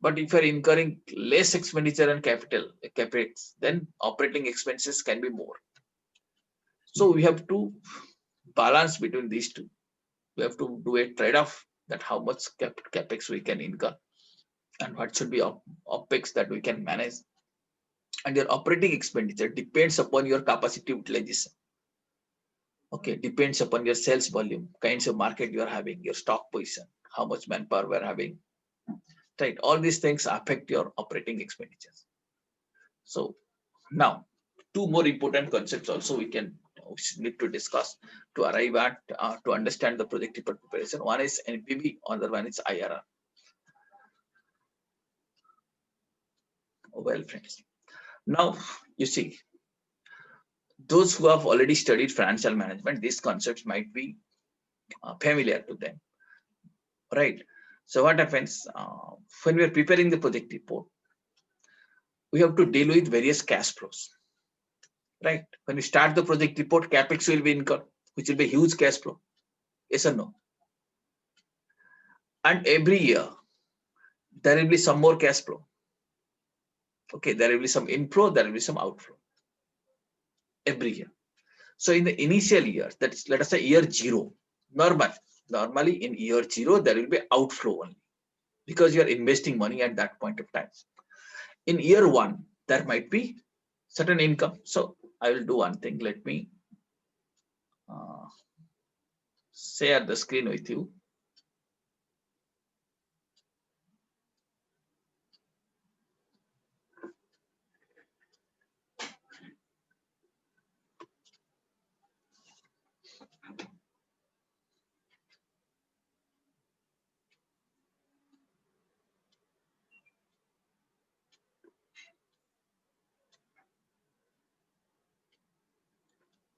But if you are incurring less expenditure and capex, then operating expenses can be more. So we have to balance between these two. We have to do a trade-off that how much capex we can incur and what should be opex that we can manage. And your operating expenditure depends upon your capacity utilization. Okay, depends upon your sales volume, kinds of market you are having, your stock position, how much manpower we are having. Right, all these things affect your operating expenditures. So now, two more important concepts also we need to discuss to arrive at to understand the project report preparation. One is NPV, other one is IRR. Well, friends, now you see those who have already studied financial management, these concepts might be familiar to them, right? So what happens when we are preparing the project report? We have to deal with various cash flows, right? When we start the project report, capex will be incurred, which will be huge cash flow. Yes or no? And every year there will be some more cash flow. Okay, there will be some inflow, there will be some outflow every year. So in the initial year, that's let us say year 0, normally in year 0 there will be outflow only because you are investing money at that point of time. In year 1 there might be certain income. So I will do one thing. Let me share the screen with you.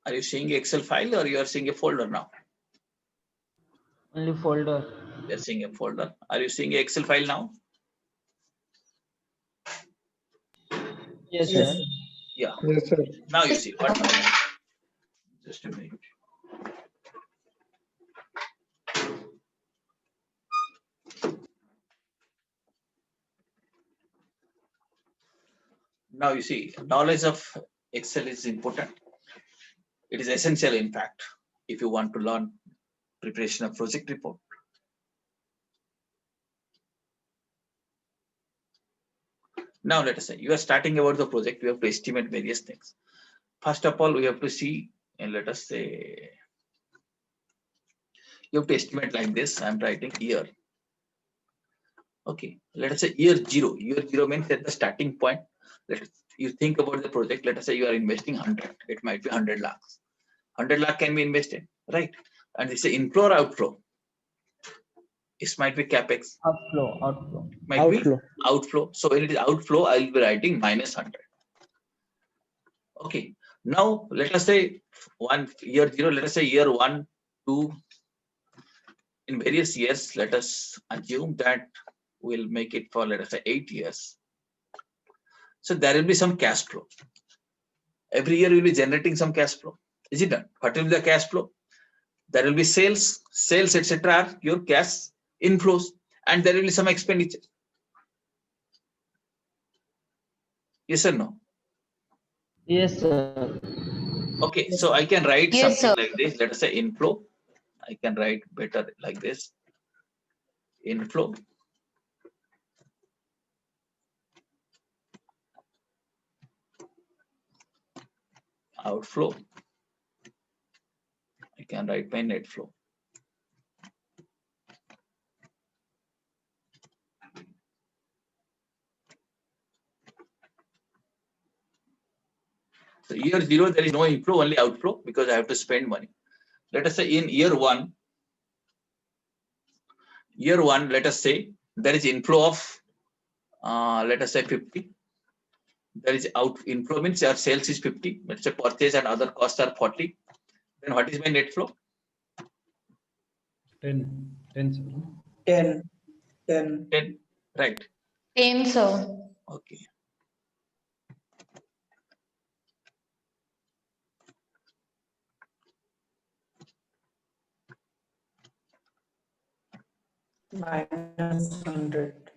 Are you seeing Excel file or you are seeing a folder now? Only folder. You are seeing a folder. Are you seeing a Excel file now? Yes, Yes, sir. sir. Yeah. Yes, sir. Now you see what. Just a minute. Now you see, knowledge of Excel is important. It is essential, in fact, if you want to learn preparation of project report. Now let us say you are starting about the project, we have to estimate various things. First of all, we have to see, and let us say, you have to estimate like this. I'm writing year. Okay, let us say year zero. Year zero means at the starting point. You think about the project. Let us say you are investing 100. It might be 100 lakhs. 100 lakh can be invested, right? And this is inflow or outflow. This might be capex. Outflow. Might be outflow. So when it is outflow, I will be writing minus 100. Okay. Now let us say year zero. Let us say year 1, 2. In various years, let us assume that we'll make it for, let us say, 8 years. So there will be some cash flow. Every year we'll be generating some cash flow. Is it done? What will be the cash flow? There will be sales, etc. are your cash inflows, and there will be some expenditure. Yes or no? Yes, sir. Okay, Yes, so sir. I can write Yes, something sir. like this. Let us say inflow. I can write better like this. Inflow. Outflow. I can write my net flow. So year zero, there is no inflow, only outflow because I have to spend money. Let us say in year one, let us say there is inflow of, let us say 50. There is inflow means our sales is 50. Let's say purchase and other costs are 40. Then what is my net flow? 10. 10, sir. 10. 10, right? 10, sir. Okay. Minus 100.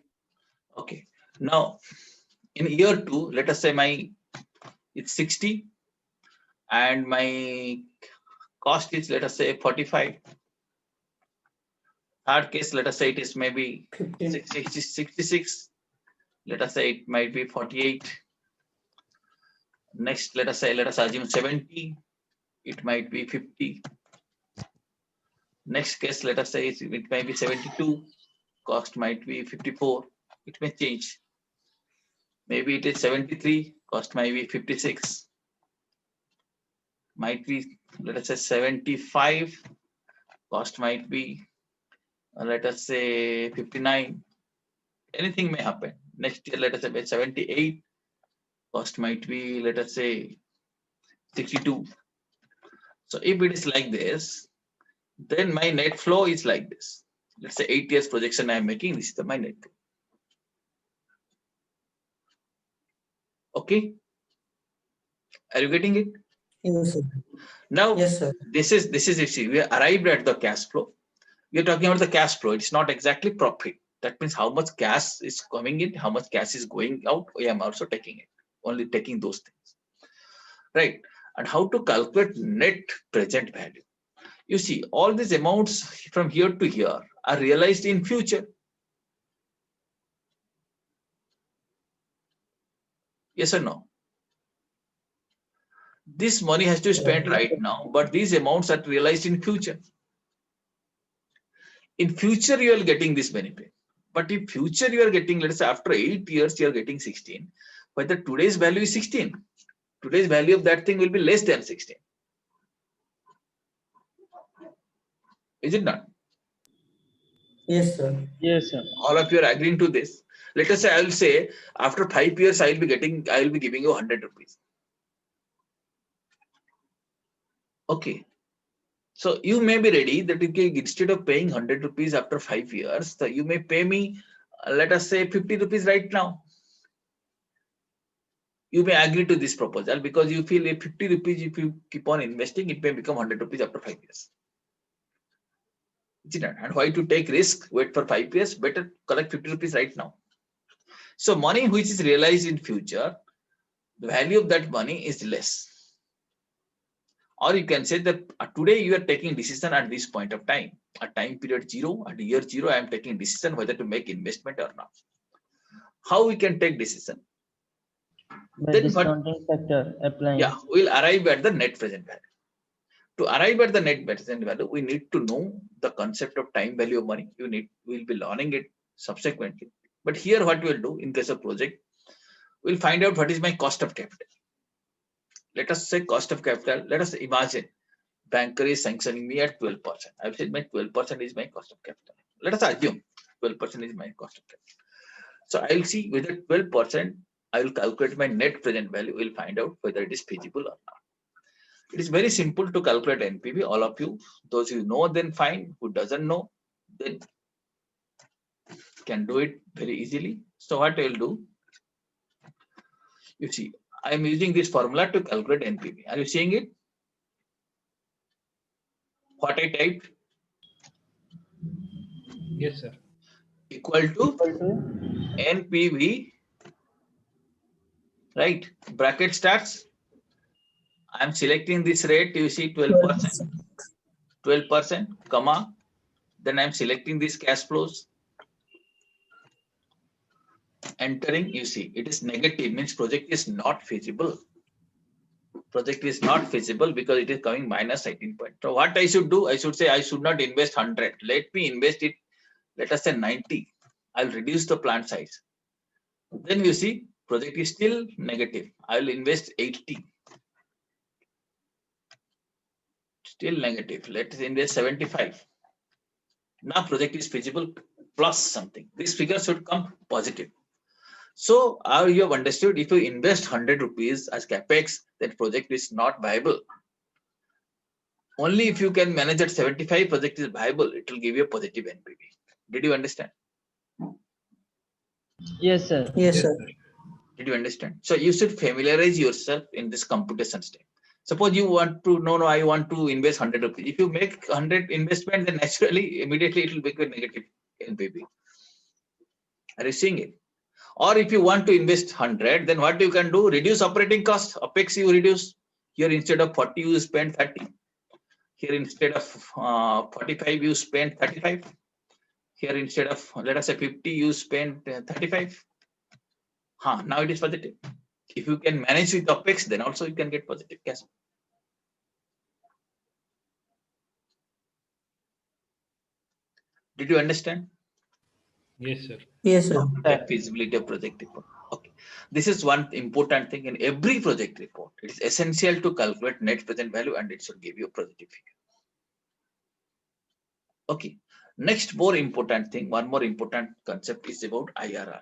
Okay. Now in year 2, let us say it's 60 and my cost is, let us say, 45. Third case, let us say it is maybe 15. 66. Let us say it might be 48. Next, let us assume 70. It might be 50. Next case, let us say it might be 72. Cost might be 54. It may change. Maybe it is 73. Cost might be 56. Might be, let us say, 75. Cost might be, let us say, 59. Anything may happen. Next year, let us say 78. Cost might be, let us say, 62. So if it is like this, then my net flow is like this. Let's say 8 years projection I am making. This is my net flow. Okay. Are you getting it? Yes, sir. Now, Yes, sir. this is you see, we arrived at the cash flow. We are talking about the cash flow. It's not exactly profit. That means how much cash is coming in, how much cash is going out. I am also taking it. Only taking those things. Right. And how to calculate net present value. You see, all these amounts from here to here are realized in future. Yes or no? This money has to be spent right now, but these amounts are realized in future. In future, you are getting this benefit. But in future, you are getting, let's say after 8 years, you are getting 16. But the today's value is 16. Today's value of that thing will be less than 16. Is it not? Yes, sir. Yes, sir. All of you are agreeing to this. Let us say I will say after 5 years, I will be giving you 100 rupees. Okay. So you may be ready that instead of paying 100 rupees after 5 years, so you may pay me, let us say 50 rupees right now. You may agree to this proposal because you feel if 50 rupees, if you keep on investing, it may become 100 rupees after 5 years. And why to take risk, wait for 5 years, better collect 50 rupees right now. So money which is realized in future, the value of that money is less. Or you can say that today you are taking decision at this point of time, at time period 0, at year 0, I am taking decision whether to make investment or not. How we can take decision? By Then what? discounting factor applying. Yeah, we'll arrive at the net present value. To arrive at the net present value, we need to know the concept of time value of money. We'll be learning it subsequently. But here, what we'll do in case of project, we'll find out what is my cost of capital. Let us say cost of capital. Let us imagine banker is sanctioning me at 12%. I've said my 12% is my cost of capital. Let us assume 12% is my cost of capital. So I'll see whether 12%, I will calculate my net present value. We'll find out whether it is feasible or not. It is very simple to calculate NPV. All of you, those who know, then fine. Who doesn't know, then can do it very easily. So what I will do, you see, I am using this formula to calculate NPV. Are you seeing it? What I typed? Yes, sir. Equal to Equal to NPV, right? Bracket starts. I am selecting this rate. You see 12%, 12%, comma. Then I am selecting these cash flows. Entering, you see, it is negative, means project is not feasible. Project is not feasible because it is coming minus 18 point. So what I should do? I should say I should not invest 100. Let me invest it. Let us say 90. I'll reduce the plant size. Then you see project is still negative. I'll invest 80. Still negative. Let's invest 75. Now project is feasible plus something. This figure should come positive. So you have understood, if you invest 100 rupees as capex, that project is not viable. Only if you can manage at 75, project is viable, it will give you a positive NPV. Did you understand? yes, sir. Yes, sir. Did you understand? So you should familiarize yourself in this computation step. Suppose you want to, no, I want to invest 100 rupees. If you make 100 investment, then naturally, immediately it will become negative NPV. Are you seeing it? Or if you want to invest 100, then what you can do? Reduce operating cost. OPEX you reduce. Here instead of 40, you spend 30. Here instead of 45, you spend 35. Here instead of, let us say 50, you spend 35. Now it is positive. If you can manage with OPEX, then also you can get positive cash. Did you understand? Yes, sir. Yes, sir. The feasibility of project report. Okay. This is one important thing in every project report. It is essential to calculate net present value and it should give you a positive figure. Okay. Next, more important thing, one more important concept is about IRR.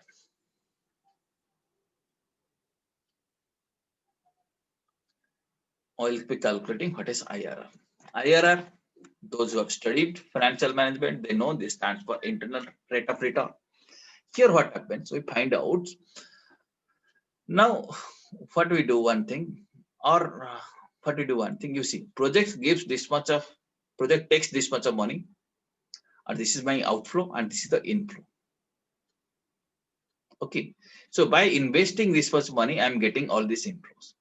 I'll be calculating what is IRR. IRR, those who have studied financial management, they know this stands for internal rate of return. Here what happens, we find out. Now, what we do one thing, or what we do one thing, you see, project gives this much of, project takes this much of money, and this is my outflow, and this is the inflow. Okay, so by investing this much money, I'm getting all these inflows.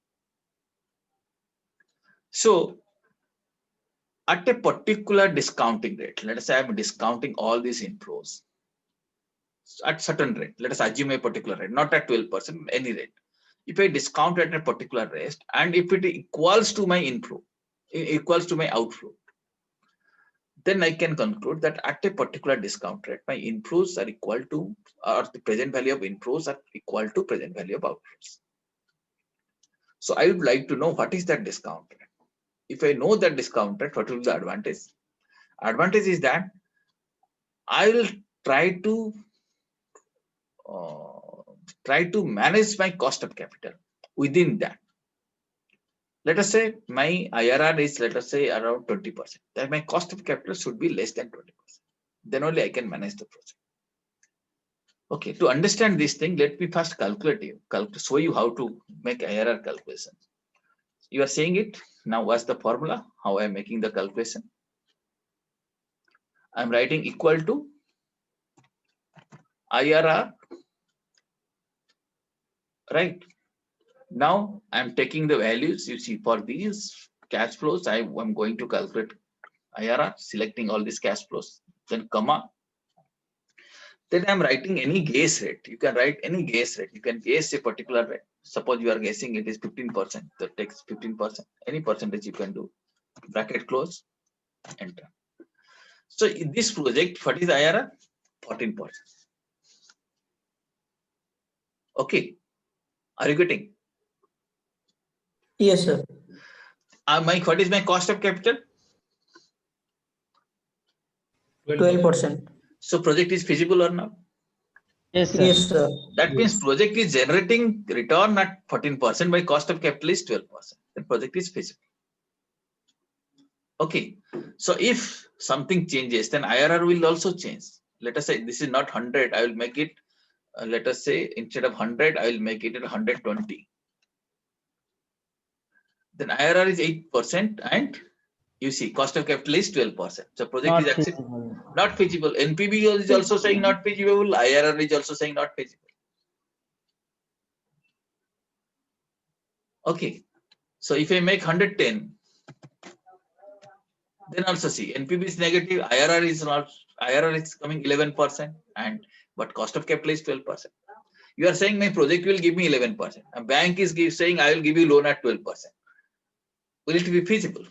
So at a particular discounting rate, let us say I'm discounting all these inflows at certain rate. Let us assume a particular rate, not at 12%, any rate. If I discount at a particular rate, and if it equals to my inflow, equals to my outflow, then I can conclude that at a particular discount rate, my inflows are equal to, or the present value of inflows are equal to present value of outflows. So I would like to know what is that discount rate. If I know that discount rate, what will be the advantage? Advantage is that I will try to manage my cost of capital within that. Let us say my IRR is, let us say, around 20%. That my cost of capital should be less than 20%. Then only I can manage the project. Okay, to understand this thing, let me first show you how to make IRR calculation. You are seeing it now. What's the formula? How I'm making the calculation? I'm writing equal to IRR, right? Now I'm taking the values. You see, for these cash flows, I'm going to calculate IRR, selecting all these cash flows, then comma. Then I'm writing any guess rate. You can write any guess rate. You can guess a particular rate. Suppose you are guessing it is 15%. That takes 15%. Any percentage you can do. Bracket close, enter. So in this project, what is IRR? 14%. Okay. Are you getting? Yes, sir. What is my cost of capital? 12%. So project is feasible or not? Yes, sir. Yes, sir. That means project is generating return at 14% by cost of capital is 12%. The project is feasible. Okay. So if something changes, then IRR will also change. Let us say this is not 100. I will make it, let us say instead of 100, I will make it at 120. Then IRR is 8% and you see cost of capital is 12%. So project Not is accepted. feasible. Not feasible. NPV is also saying not feasible. IRR is also saying not feasible. Okay. So if I make 110, then also see NPV is negative. IRR is not. IRR is coming 11%, and but cost of capital is 12%. You are saying my project will give me 11%. A bank is saying I will give you loan at 12%. Will it be feasible?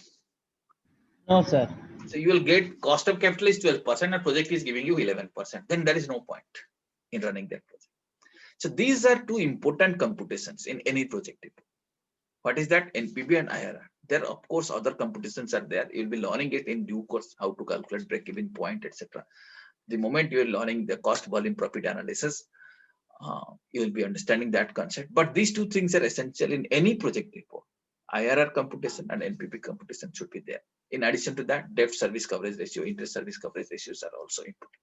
No, sir. So you will get cost of capital is 12% and project is giving you 11%. Then there is no point in running that project. So these are two important computations in any project. What is that? NPV and IRR. There, of course, other computations are there. You'll be learning it in due course, how to calculate break-even point, etc. The moment you're learning the cost volume profit analysis, you will be understanding that concept. But these two things are essential in any project report. IRR computation and NPV computation should be there. In addition to that, debt service coverage ratio, interest service coverage ratios are also important.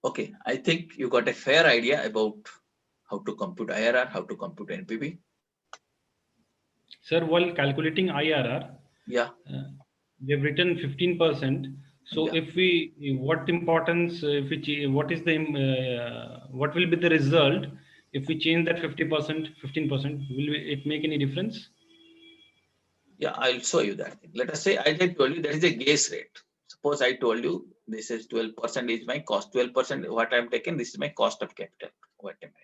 Okay, I think you got a fair idea about how to compute IRR, how to compute NPV. Sir, while calculating IRR, Yeah. they've written 15%. So Yeah. if we, what importance, what is the, what will be the result if we change that 50%, 15%? Will it make any difference? Yeah, I'll show you that. Let us say I told you there is a guess rate. Suppose I told you this is 12% is my cost. 12% what I'm taking, this is my cost of capital. Wait a minute.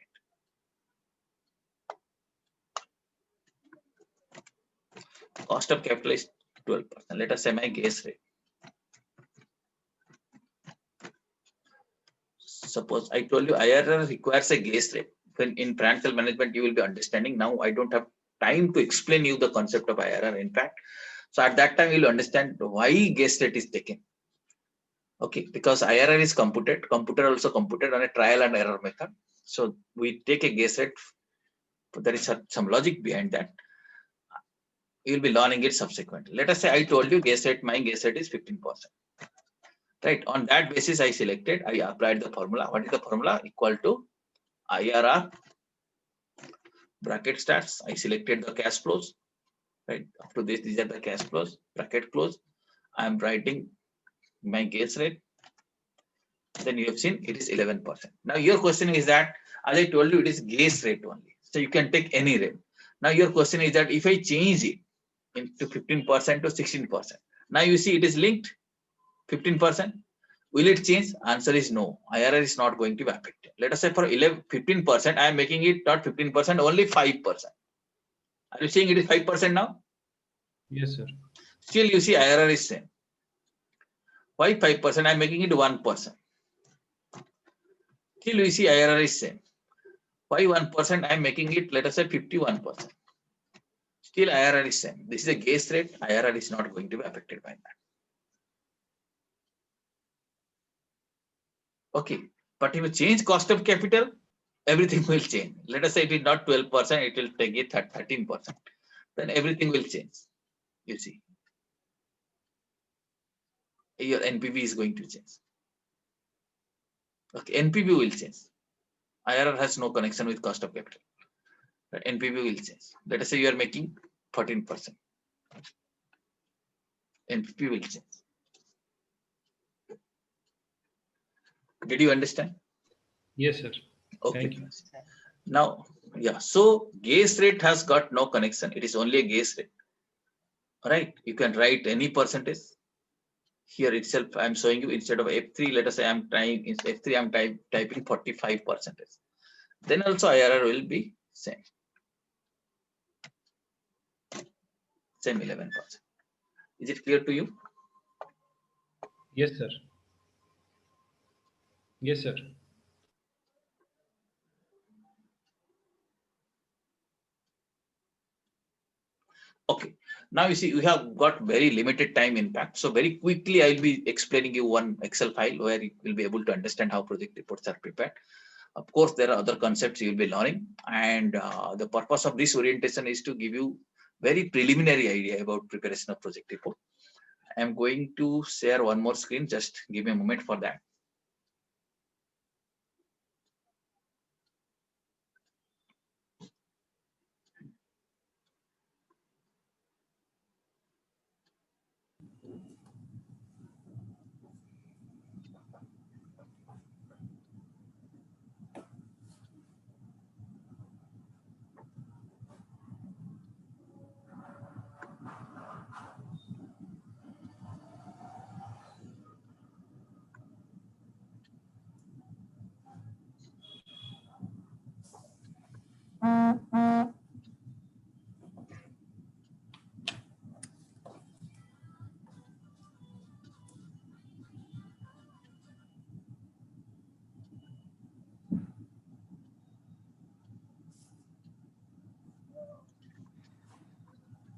Cost of capital is 12%. Let us say my guess rate. Suppose I told you IRR requires a guess rate. When in financial management, you will be understanding. Now I don't have time to explain you the concept of IRR. In fact, so at that time you'll understand why guess rate is taken. Okay, because IRR is computed. Computer also computed on a trial and error method. So we take a guess rate. There is some logic behind that. You'll be learning it subsequently. Let us say I told you guess rate. My guess rate is 15%. Right. On that basis, I selected. I applied the formula. What is the formula? Equal to IRR. Bracket starts. I selected the cash flows. Right. Up to this, these are the cash flows. Bracket close. I am writing my guess rate. Then you have seen it is 11%. Now your question is that, as I told you, it is guess rate only. So you can take any rate. Now your question is that if I change it into 15% to 16%, now you see it is linked 15%. Will it change? Answer is no. IRR is not going to be affected. Let us say for 15%, I am making it not 15%, only 5%. Are you seeing it is 5% now? Yes, sir. Still you see IRR is same. Why 5%? I am making it 1%. Still we see IRR is same. Why 1%? I am making it, let us say 51%. Still IRR is same. This is a guess rate. IRR is not going to be affected by that. Okay, but if you change cost of capital, everything will change. Let us say it is not 12%, it will take it 13%. Then everything will change. You see, your NPV is going to change. Okay, NPV will change. IRR has no connection with cost of capital. But NPV will change. Let us say you are making 14%. NPV will change. Did you understand? Yes, sir. Okay. Thank you. Now, yeah. So guess rate has got no connection. It is only a guess rate. right? You can write any percentage. Here itself, I'm showing you instead of F3, let us say I'm trying in F3, I'm typing 45%. Then also IRR will be same 11%. Is it clear to you? Yes, sir. Yes, sir. Okay. Now you see, we have got very limited time impact. So very quickly, I'll be explaining you one Excel file where you will be able to understand how project reports are prepared. Of course, there are other concepts you'll be learning. And the purpose of this orientation is to give you very preliminary idea about preparation of project report. I'm going to share one more screen. Just give me a moment for that.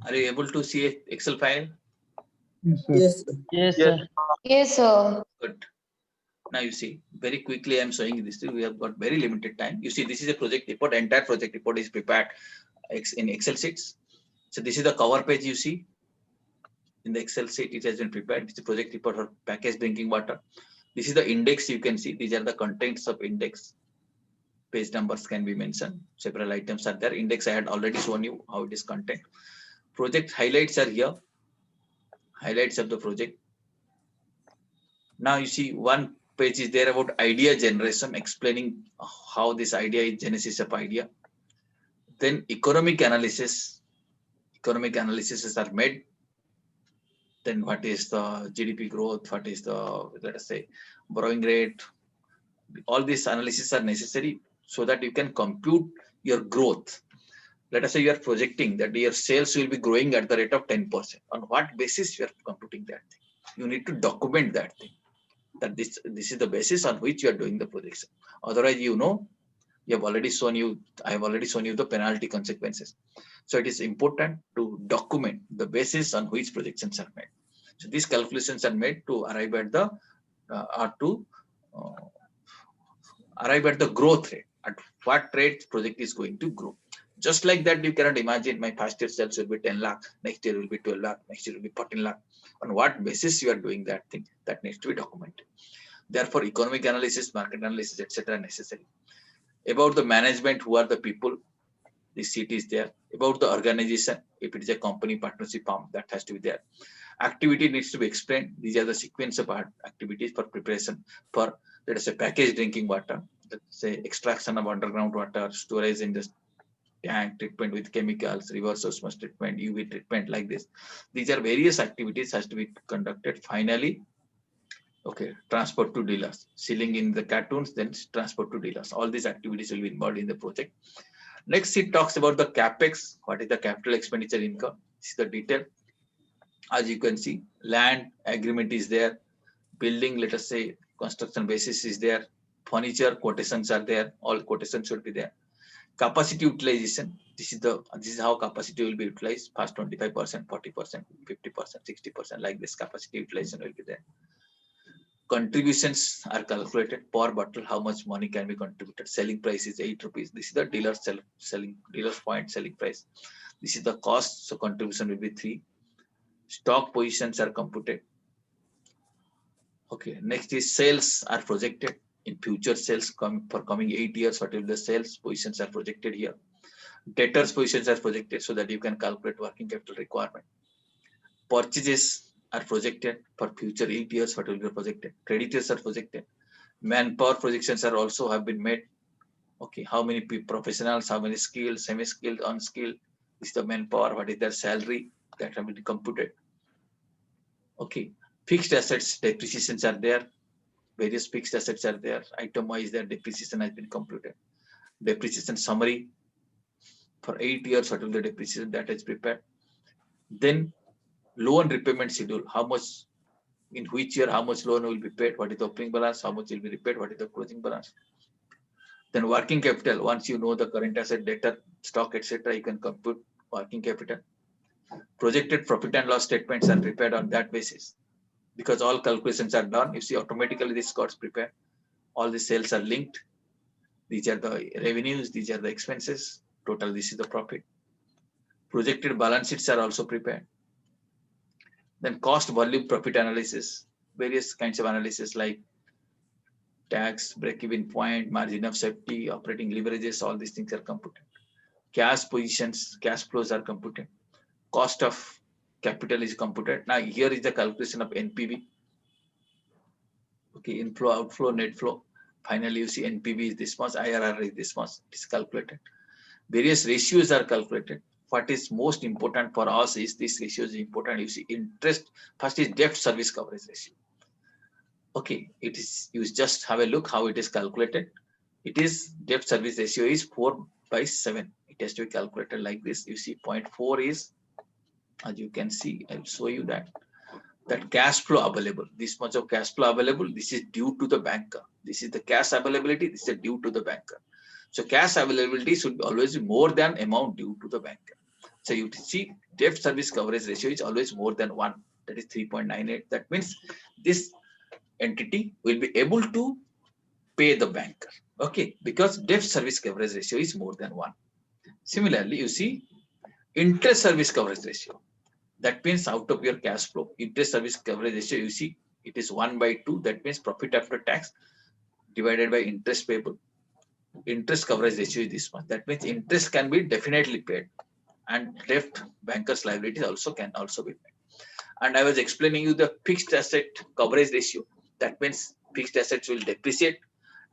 Are you able to see a Excel file? Yes, sir. Yes, sir. Yes, sir. Good. Now you see, very quickly I'm showing this. We have got very limited time. You see, this is a project report. Entire project report is prepared in Excel sheets. So this is the cover page you see. In the Excel sheet, it has been prepared. It's a project report for packaged drinking water. This is the index you can see. These are the contents of index. Page numbers can be mentioned. Several items are there. Index I had already shown you how it is content. Project highlights are here. Highlights of the project. Now you see one page is there about idea generation, explaining how this idea is genesis of idea. Then economic analysis. Economic analyses are made. Then what is the GDP growth? What is the, let us say, borrowing rate? All these analyses are necessary so that you can compute your growth. Let us say you are projecting that your sales will be growing at the rate of 10%. On what basis you are computing that thing? You need to document that thing. That this is the basis on which you are doing the projection. Otherwise, I have already shown you the penalty consequences. So it is important to document the basis on which projections are made. So these calculations are made to arrive at the growth rate. At what rate project is going to grow. Just like that, you cannot imagine my first year sales will be 10 lakh, next year will be 12 lakh, next year will be 14 lakh. On what basis you are doing that thing, that needs to be documented. Therefore, economic analysis, market analysis, etc. are necessary. About the management, who are the people, the seat is there. About the organization, if it is a company, partnership, firm, that has to be there. Activity needs to be explained. These are the sequence of activities for preparation for, let us say, packaged drinking water. Let's say extraction of underground water, storage in the tank, treatment with chemicals, reverse osmosis treatment, UV treatment, like this. These are various activities has to be conducted. Finally, okay, transport to dealers, sealing in the cartons, then transport to dealers. All these activities will be involved in the project. Next, it talks about the capex. What is the capital expenditure income? This is the detail. As you can see, land agreement is there. Building, let us say, construction basis is there. Furniture quotations are there. All quotations should be there. Capacity utilization. This is how capacity will be utilized. First 25%, 40%, 50%, 60%, like this capacity utilization will be there. Contributions are calculated per bottle. How much money can be contributed? Selling price is 8 rupees. This is the dealer's point selling price. This is the cost. So contribution will be 3. Stock positions are computed. Okay. Next is sales are projected in future sales for coming 8 years. What will the sales positions are projected here? Debtors positions are projected so that you can calculate working capital requirement. Purchases are projected for future 8 years. What will be projected? Creditors are projected. Manpower projections are also have been made. Okay, how many professionals, how many skilled, semi-skilled, unskilled? Is the manpower? What is their salary? that have been computed. Okay, fixed assets depreciations are there. Various fixed assets are there. Item-wise, their depreciation has been computed. Depreciation summary for 8 years, what will the depreciation that is prepared. Then loan repayment schedule, how much, in which year, how much loan will be paid, what is the opening balance, how much will be repaid, what is the closing balance. Then working capital, once you know the current asset, debtor, stock, etc., you can compute working capital. Projected profit and loss statements are prepared on that basis. Because all calculations are done, you see automatically this got prepared. All the sales are linked. These are the revenues, these are the expenses. Total, this is the profit. Projected balance sheets are also prepared. Then cost, volume, profit analysis, various kinds of analysis like tax, break-even point, margin of safety, operating leverages, all these things are computed. Cash positions, cash flows are computed. Cost of capital is computed. Now here is the calculation of NPV. Okay, inflow, outflow, net flow. Finally, you see NPV is this much, IRR is this much, it is calculated. Various ratios are calculated. What is most important for us is this ratio is important. You see interest, first is debt service coverage ratio. Okay, it is, you just have a look how it is calculated. It is debt service ratio is 4/7. It has to be calculated like this. You see 0.4 is, as you can see, I'll show you that cash flow available, this much of cash flow available, this is due to the banker. This is the cash availability, this is due to the banker. So cash availability should always be more than amount due to the banker. So you see debt service coverage ratio is always more than 1, that is 3.98. That means this entity will be able to pay the banker. Okay, because debt service coverage ratio is more than 1. Similarly, you see interest service coverage ratio. That means out of your cash flow, interest service coverage ratio, you see it is 1/2. That means profit after tax divided by interest payable. Interest coverage ratio is this one. That means interest can be definitely paid, and left bankers liabilities also can also be paid. And I was explaining you the fixed asset coverage ratio. That means fixed assets will depreciate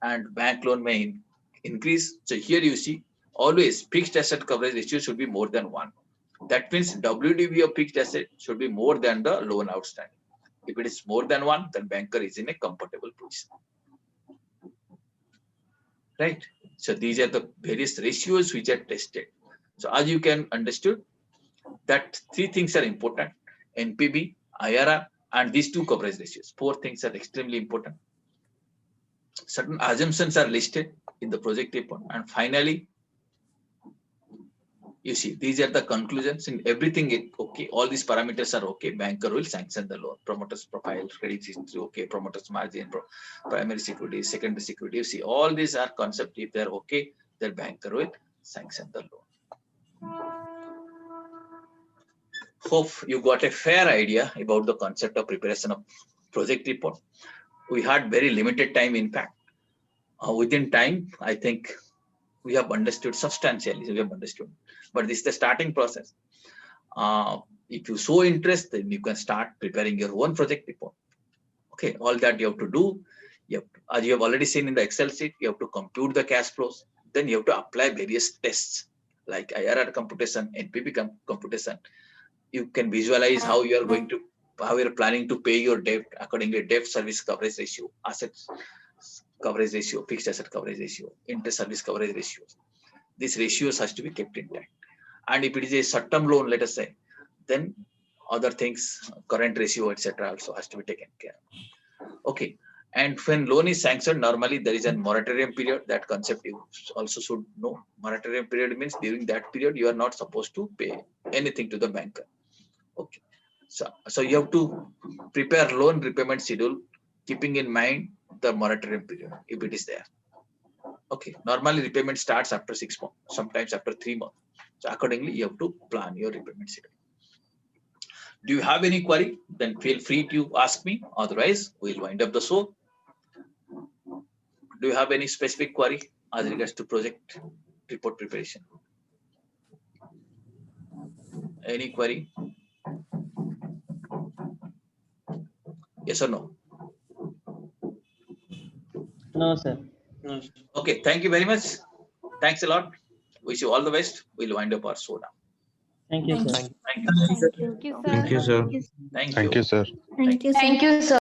and bank loan may increase. So here you see always fixed asset coverage ratio should be more than 1. That means WDV of fixed asset should be more than the loan outstanding. If it is more than 1, then banker is in a comfortable position. Right? So these are the various ratios which are tested. So as you can understood that 3 things are important: NPV, IRR, and these 2 coverage ratios. 4 things are extremely important. Certain assumptions are listed in the project report, and finally, you see, these are the conclusions. In everything, okay, all these parameters are okay. Banker will sanction the loan. Promoter's profile, credit history, okay. Promoter's margin, primary security, secondary security. You see, all these are concepts. If they're okay, the banker will sanction the loan. Hope you got a fair idea about the concept of preparation of project report. We had very limited time, in fact. Within time, I think we have understood substantially. We have understood, but this is the starting process. If you show interest, then you can start preparing your own project report. Okay, all that you have to do. As you have already seen in the Excel sheet, you have to compute the cash flows. Then you have to apply various tests like IRR computation, NPV computation. You can visualize how you are going to, how you are planning to pay your debt accordingly. Debt service coverage ratio, assets coverage ratio, fixed asset coverage ratio, interest service coverage ratios. These ratios has to be kept intact. And if it is a short-term loan, let us say, then other things, current ratio, etc., also has to be taken care of. Okay. And when loan is sanctioned, normally there is a moratorium period. That concept you also should know. Moratorium period means during that period you are not supposed to pay anything to the banker. Okay. So you have to prepare loan repayment schedule, keeping in mind the moratorium period if it is there. Okay. Normally repayment starts after 6 months, sometimes after 3 months. So accordingly, you have to plan your repayment schedule. Do you have any query? Then feel free to ask me. Otherwise, we'll wind up the show. Do you have any specific query as regards to project report preparation? Any query? Yes or no? No, sir. No. Okay, thank you very much. Thanks a lot. Wish you all the best. We'll wind up our show now. Thank you, sir. Thank you. Thank you. Thank you, sir. Thank you, sir. Thank you, sir. Thank you. Thank you, sir. Thank you, sir. Thank you, sir.